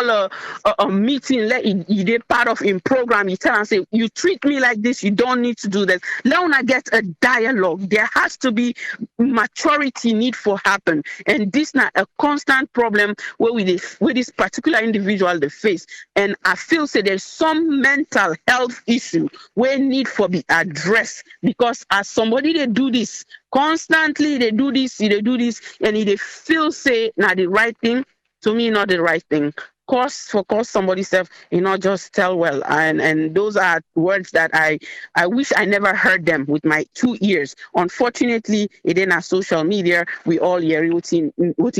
a meeting, let it dey part of in program. You tell and say, you treat me like this, you don't need to do that. Let una get a dialogue. There has to be maturity need for happen. And this not a constant problem where with this particular individual they face. And I feel say there's some mental health issue where need for be addressed, because as somebody they do this constantly, they do this, and they feel say now the right thing, to me not the right thing. Cause somebody self, not just tell well. And those are words that I wish I never heard them with my 2 ears. Unfortunately, it in our social media, we all hear routine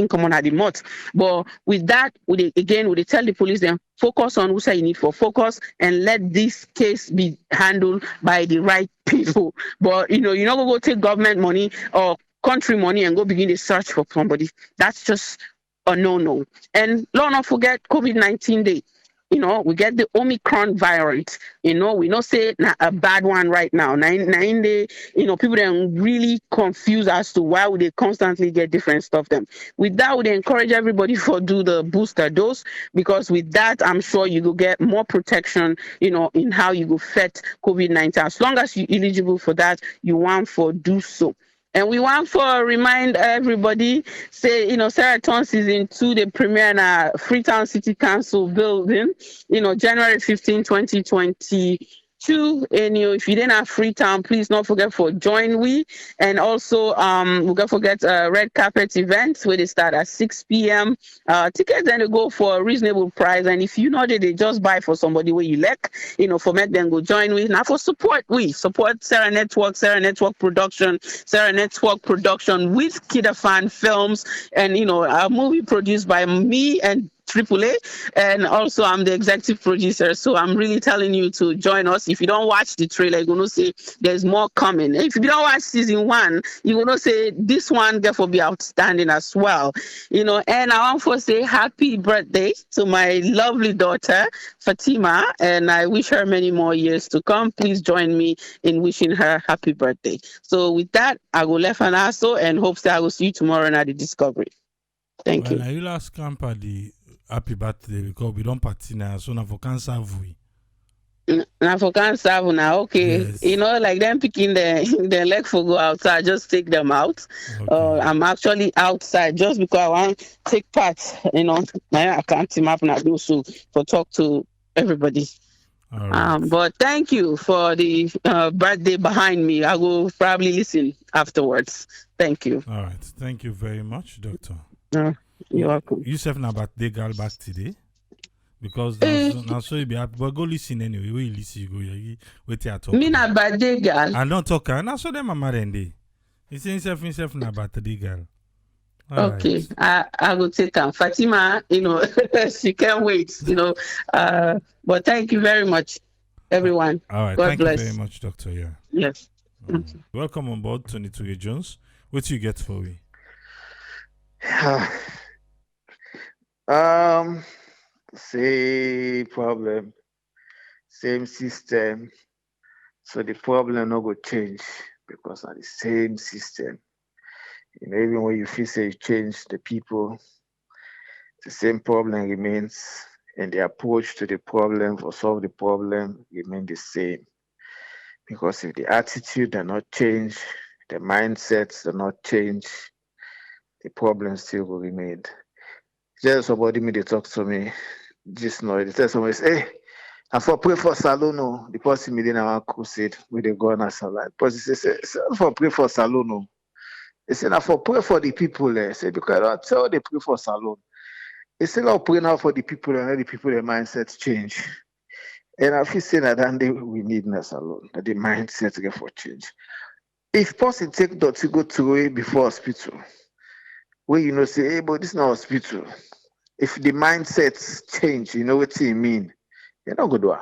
common at the mouth. But with that, would they tell the police then focus on who say you need for focus, and let this case be handled by the right people. But you're not gonna go take government money or country money and go begin to search for somebody. That's just a no. And let's not forget COVID-19 day. We get the Omicron variant. We not say a bad one right now. Nine day, people then really confused as to why would they constantly get different stuff them. With that, would encourage everybody for do the booster dose, because with that, I'm sure you will get more protection, in how you go fet COVID-19. As long as you're eligible for that, you want for do so. And we want to remind everybody, say, Seraton Season 2, the premiere in Freetown City Council building, January 15, 2022. And if you didn't have Freetown, please don't forget for join we. And also, we don't forget red carpet events where they start at 6 p.m. Tickets then they go for a reasonable price. And if you know that they just buy for somebody where you like, for make them go join we. Now for support Sarah Network Production with Kidafan Films, and a movie produced by me and AAA, and also I'm the executive producer, so I'm really telling you to join us. If you don't watch the trailer, you're gonna say there's more coming. If you don't watch season 1, you're gonna say this one therefore be outstanding as well. And I want to say happy birthday to my lovely daughter Fatima, and I wish her many more years to come. Please join me in wishing her happy birthday. So with that, I will left an also, and hope that I will see you tomorrow at the Discovery. Thank you. Well, you last camp at the happy birthday, because we don't party now, so now for cancer we. Now for cancer now, okay. Yes. Like them picking their leg for go outside, just take them out. Okay. I'm actually outside just because I want to take part. I can't team up now do so for talk to everybody. Right. But thank you for the birthday behind me. I will probably listen afterwards. Thank you. All right. Thank you very much, Doctor. You're welcome. You said na birthday girl back today, because now so you be happy, but go listen anyway. We listen, you go wait here talk. Me na birthday girl. And don't talk. Now so them mama then he say himself na birthday girl. All okay, right. I will take her. Fatima, she can't wait. But thank you very much, everyone. All right, God thank bless. you very much, Doctor. Yeah. Yes. Welcome on board, 22 Jones. What do you get for me? Same problem, same system. So the problem no go change, because of the same system. Even when you feel say you change the people, the same problem remains, and the approach to the problem for solve the problem remain the same. Because if the attitude does not change, the mindsets do not change, the problem still will remain. Just somebody me they talk to me just now. They tell somebody, hey, I for pray for Salono. The person me didn't have a crusade with the gun as a light. But he say, for pray for Salono. They say, I for pray for the people there. Say, because I don't tell they pray for Salon. They say, I'll pray now for the people, and let the people their mindsets change. And I feel saying that we need a Salon, that the mindset get for change. If person take to go to before hospital, where say, hey, but this is not hospital. If the mindsets change, you know what you mean, you're not going to do it.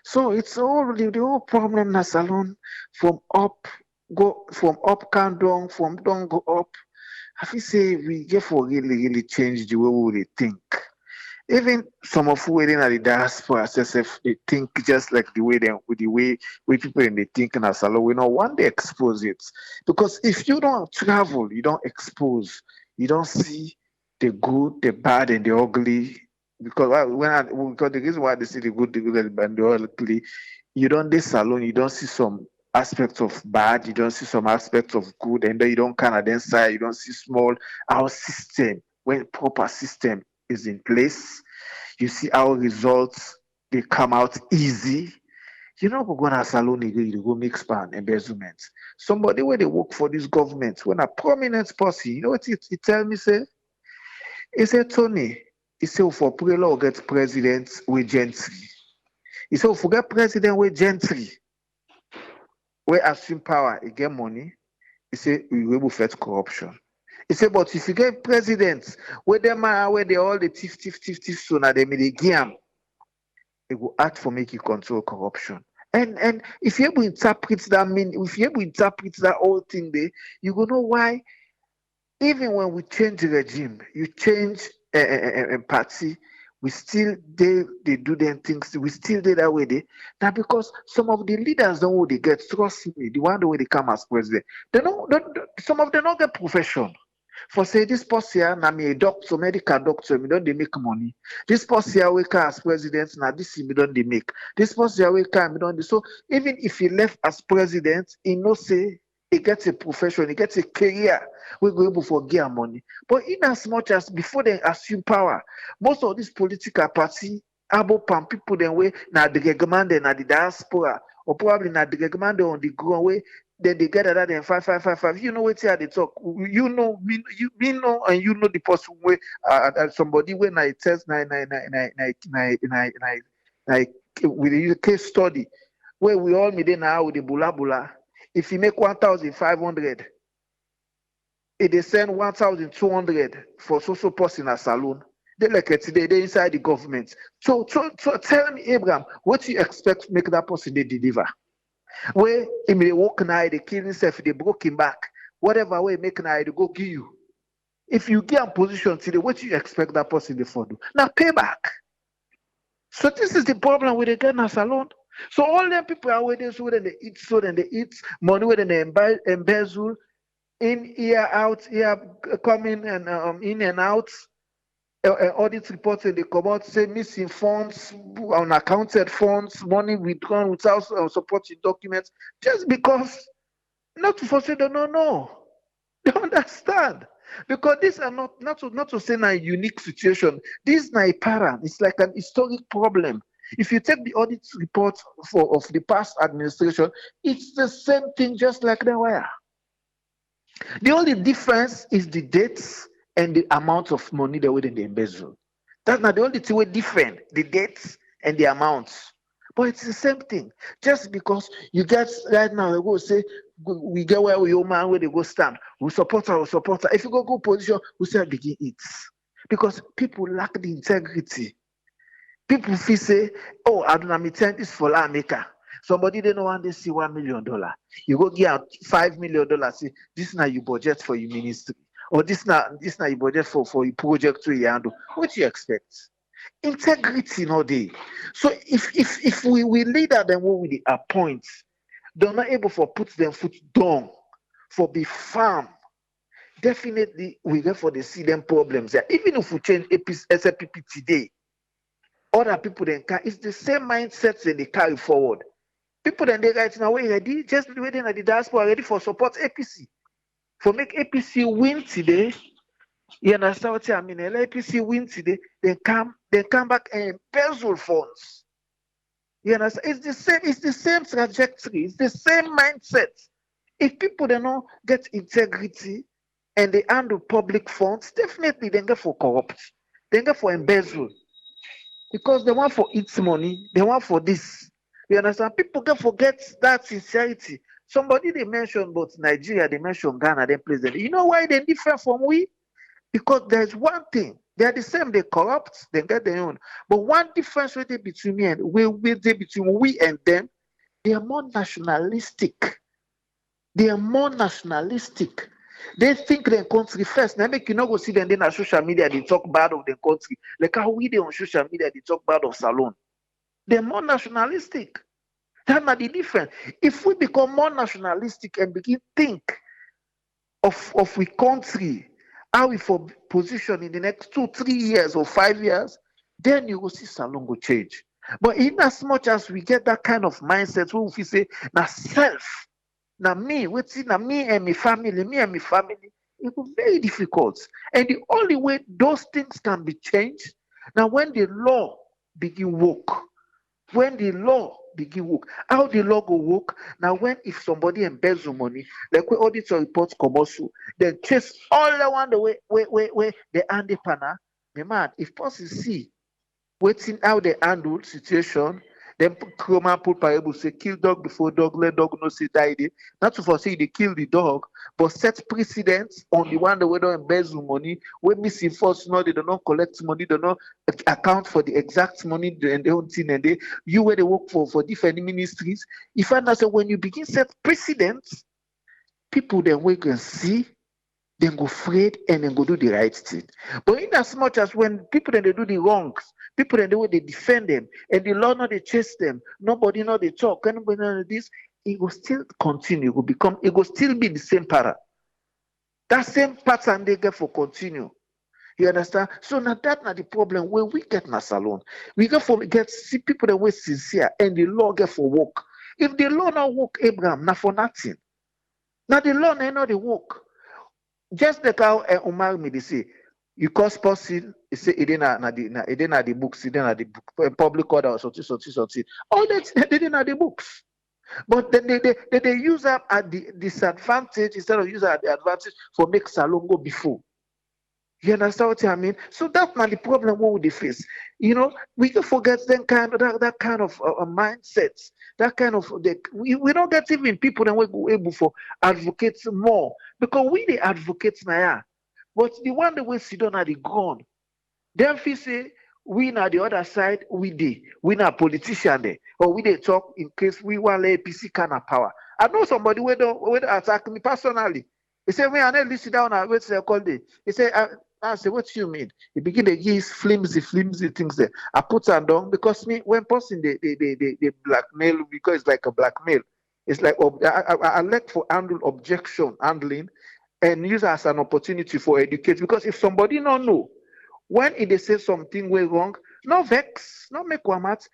So it's all the whole problem na Salon from up count down, from down go up. I feel say we get for really change the way we think. Even some of who in the diaspora, they think just like the way people in they think in a Salon. We know one day expose it, because if you don't travel, you don't expose, you don't see, the good, the bad, and the ugly. Because because the reason why they see the good, the good, and the ugly, you don't this salon, you don't see some aspects of bad, you don't see some aspects of good, and then you don't kind of then side, you don't see small. Our system, when proper system is in place, you see our results, they come out easy. You know, go to salon again, you go make span embezzlement. Somebody where they work for this government, when a prominent person, you know what he tell me, say? He said, Tony, he said, for pray law get president with gentry. He said, forget president with gentry. We assume power, he get money. He said, we will fight corruption. He said, but if you get presidents, where them are, where they all the thief, so now they may they give them, it will act for make you control corruption. And if you able to interpret that if you able to interpret that whole thing there, you go know why. Even when we change the regime, you change party, we still they do them things, we still do that way. Now because some of the leaders don't what they get, trust me, the one the way they come as president, they don't some of them don't get profession. For say this person here, na me a doctor, medical doctor, me don't they make money. This person here we come as president, now this me don't they make. This person here we come, me don't they. So even if he left as president, he no say he gets a profession, he gets a career, we go able for get money. But in as much as before they assume power, most of these political party, abo pam people then way na the government na the diaspora, or probably na the government on the ground way. Then they get that in 5. You know what here they talk. You know me know, and you know the person way somebody when I test nine with a case study where we all meet now with the bula. If you make 1,500, if they send 1,200 for social post in a salon, they like it today, they inside the government. So tell me, Abraham, what do you expect to make that person they deliver? Where he may walk now, they kill himself, they broke him back, whatever way make now, they go give you. If you get a position today, what do you expect that person to do? Now pay back. So this is the problem with the Ghana salon. So all them people are waiting so then they eat money where they embezzle in here out here coming and in and out. Audit reports and they come out say missing funds, unaccounted funds, money withdrawn without supporting documents, just because not to foresee they don't know. They understand. Because these are not to say a unique situation. This is a pattern. It's like an historic problem. If you take the audit report of the past administration, it's the same thing just like they were. The only difference is the dates and the amount of money they would in the embezzle. That's not the only thing we're different, the dates and the amounts. But it's the same thing. Just because you get right now, they go say, we get where we your man where they go stand. We support her. If you go position, we say begin it. Because people lack the integrity. People feel say, oh, I don't know, this for La Maker. Somebody they know want to see $1 million. You go get $5 million, say, this now you budget for your ministry. Or this now you budget for your project to you handle. What do you expect? Integrity no day. So if we leader them what we appoint, they're not able for put them foot down, for be firm. Definitely we get for the see them problems there. Even if we change SLPP today, other people then can it's the same mindset that they carry forward. People then they right now we ready, just waiting at the diaspora ready for support APC. For make APC win today, you understand what I mean? Let APC win today, then come back and embezzle funds. You understand? It's the same trajectory, it's the same mindset. If people they don't get integrity and they handle public funds, definitely they get for corrupt, they get for embezzle. Because they want for its money, they want for this. You understand? People can forget that sincerity. Somebody they mentioned about Nigeria, they mentioned Ghana, they president. You know why they're different from we? Because there's one thing. They're the same, they corrupt, they get their own. But one difference between me and between we and them, they are more nationalistic. They are more nationalistic. They think their country first. Now make you not go see them on social media, they talk bad of their country. Like how we they on social media, they talk bad of Salon. They're more nationalistic. That's not the difference. If we become more nationalistic and begin think of we country how we for position in the next 2-3 years or 5 years, then you will see salon go change. But in as much as we get that kind of mindset, we will say, na self, na me, na me and my family, it will be very difficult. And the only way those things can be changed, now when the law begin work, when the law begin work, how the law go work? Now when if somebody embezzle money, like we auditor reports commercial, then chase all the one the way they hand the panel, the man, if person see waiting how they handle situation, then Roman put parable say kill dog before dog, let dog no see die there. Not to foresee they kill the dog, but set precedents on the one that we don't embezzle money, we missing first no, they do not collect money, they do not account for the exact money and the own thing and they you where they work for different ministries. If I say when you begin set precedents, people then we can see then go afraid and then go do the right thing. But in as much as when people then they do the wrongs, people then the way they defend them, and the law not they chase them, nobody know they talk, anybody know this, it will still continue, it will still be the same pattern. That same pattern they get for continue. You understand? So now that's not the problem where we get na salon. We get see people that were sincere and the law get for work. If the law not work, Abraham, not for nothing. Now the law not the work. Just like how Umar me they say, you cause person, he say it didn't the books, it didn't the book, public order or something. All that they didn't the books. But then they use up at the disadvantage instead of using at the advantage for make salon go before. You understand what I mean? So that's not the problem what we face. You know, we can forget that kind of mindset. That kind of we don't get even people that we go able for advocates more because we the advocates now. But the one that we sit down at the ground, then we say we na the other side, we not politician there, or we they talk in case we want APC kind of power. I know somebody who don't attack me personally. He said, "Me, I never listen down and wait till I call day." He said, I said, "What do you mean?" He begin to use flimsy things there. I put them down because me when person they blackmail because it's like a blackmail. It's like I like for handling and use as an opportunity for educate because if somebody don't know when they say something way wrong, no vex, no make one mat.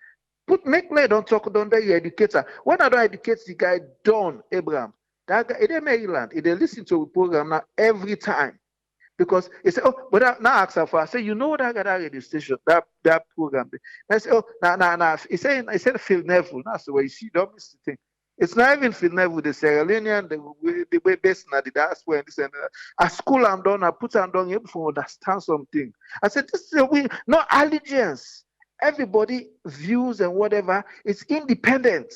Make me don't talk, don't be your educator. When I don't educate the guy, Don Abraham, that guy, in Maryland, they listen to a program now every time. Because he said, "Oh, but now ask her for." I say, "You know that guy, that radio station, that program." I say, "Oh, nah." He said, Phil Neville." That's the way you see. Don't miss the thing. It's not even Phil Neville, the Sierra Leonean, the way based in the diaspora and this and that. At school, I'm done. I put them down able to understand something. I said, "This is a we no allegiance. Everybody views and whatever. It's independent.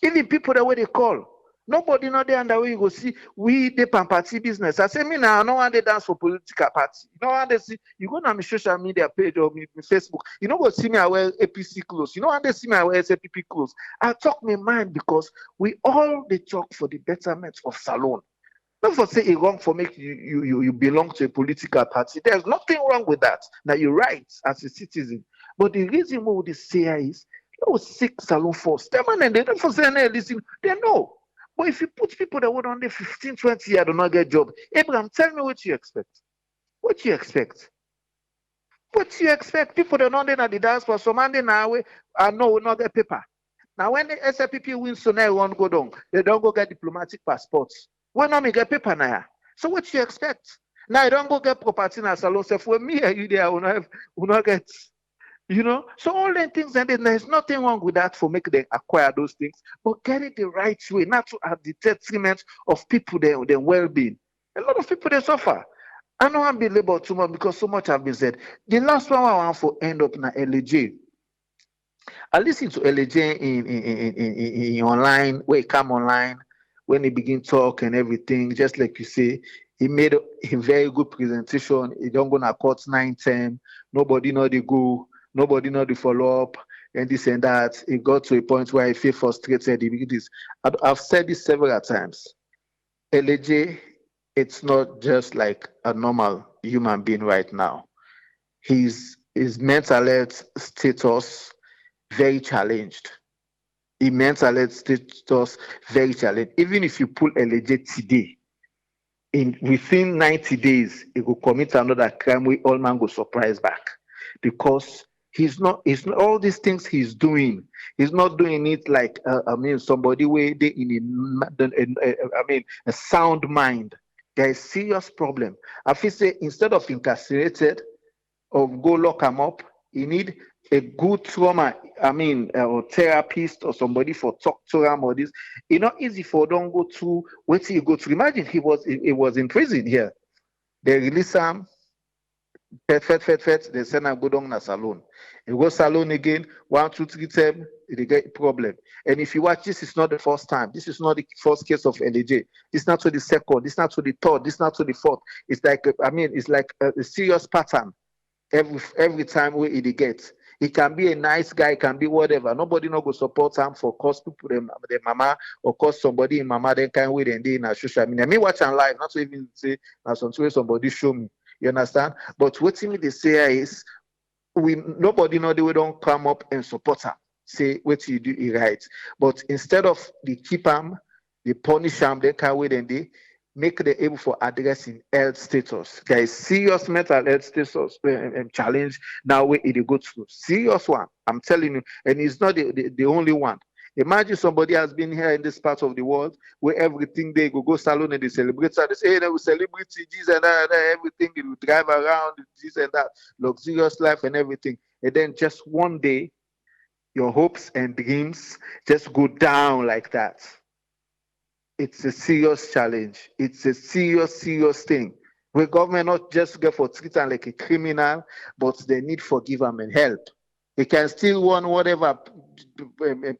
Even people the way they call." Nobody not there and the way you go see we the party business. I say me now, no one they dance for political party. You know they see you go on my social media page or my Facebook. You know go see me I wear APC clothes. You know they see me I wear SAPP clothes. I talk my mind because we all they talk for the betterment of salon. Not for say it wrong for make you belong to a political party. There's nothing wrong with that. Now you're right as a citizen. But the reason why they say is seek salon first. Them and they don't for say listen, they know. But if you put people that would on there 15, 20 years do not get job, Abraham, tell me what you expect. What you expect? What you expect? People that not there at the dance for some and now I know will not get paper. Now when the SLPP wins so now one go down, they don't go get diplomatic passports. When not me get paper now. So what you expect? Now you don't go get property in salon. So for me and you there will not get. You know, so all the things, and then there's nothing wrong with that for making them acquire those things, but get it the right way, not to at the detriment of people their well-being. A lot of people they suffer. I don't want to be labeled too much because so much have been said. The last one I want for end up na LJ. I listen to LJ in online where he come online when he begin talk and everything. Just like you say, he made a very good presentation. He don't go to court 9-10. Nobody know the go. Nobody know the follow-up and this and that. It got to a point where I feel frustrated. I've said this several times. LJ, it's not just like a normal human being right now. His mental health status very challenged. His mental health status very challenged. Even if you pull LJ today, within 90 days, he will commit another crime. We all man go surprise back because he's not all these things he's doing. He's not doing it like somebody where they a sound mind. There is serious problem. I feel say instead of incarcerated or go lock him up, he need a good trauma, or therapist or somebody for talk to him or this. It's not easy for don't go through what he go through. Imagine he was in prison here. They release him, they send him go down to salon. He go salon again, 1, 2, 3 times, they get problem. And if you watch, this is not the first time. This is not the first case of LAJ. This is not to the second. This is not to the third. This is not to the fourth. It's like it's like a serious pattern. Every time we it gets. He can be a nice guy, can be whatever. Nobody no go support him for cause people them mama or cause somebody in mama then can wait and they in a social media. Me watch on live, not to even say somebody show me. You understand? But what they say is nobody know they don't come up and support him. Say what you do is right. But instead of they keep him, they punish him, they can wait and they make them able for addressing health status. There is serious mental health status challenge now where it go through. Serious one, I'm telling you, and it's not the only one. Imagine somebody has been here in this part of the world where everything they go salon and they celebrate. So they say, hey, they will celebrate this and that, everything. They will drive around this and that, luxurious life and everything. And then just one day, your hopes and dreams just go down like that. It's a serious challenge. It's a serious thing. Where government not just get for treat him like a criminal, but they need forgive him and help. He can still won whatever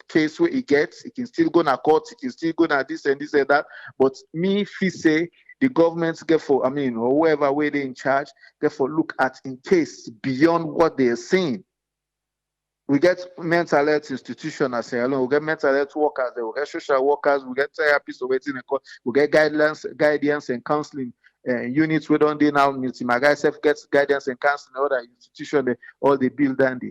case where he gets. He can still go to court. He can still go to this and that. But me, if he say the government get for, or whoever way they in charge, get for look at in case beyond what they are saying. We get mental health institutions as alone. We get mental health workers. We get social workers. We get therapists. We get guidance and counseling units. We don't do now. My guy self gets guidance and counseling. Other institutions, all they build and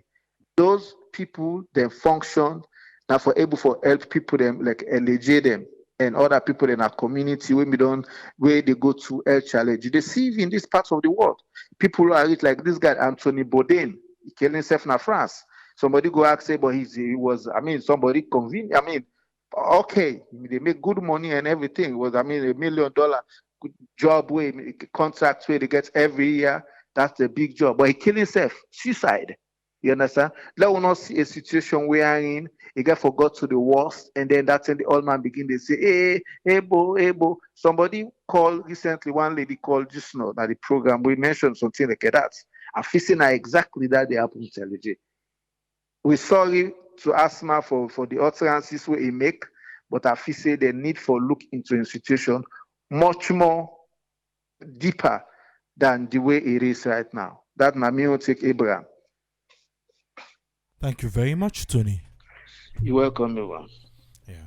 those people they function now for able for help people them like LAJ them and other people in our community where they go to health challenge. They see in this part of the world people are it like this guy Anthony Bourdain. He killed himself in France. Somebody go ask say, but he was, somebody convenient. Okay, they make good money and everything. It was, $1 million job where contract where they get every year. That's the big job. But he killed himself, suicide. You understand? Let us not see a situation where in he get forgot to the worst, and then that's when the old man begin to say, hey, bo. Somebody called recently, one lady called just now that the program we mentioned something like that. I'm facing exactly that they happen to LG. We're sorry to Asma for the utterances we make, but I feel say the need for look into a situation much more deeper than the way it is right now. That Nami will take Abraham. Thank you very much, Tony. You're welcome, everyone.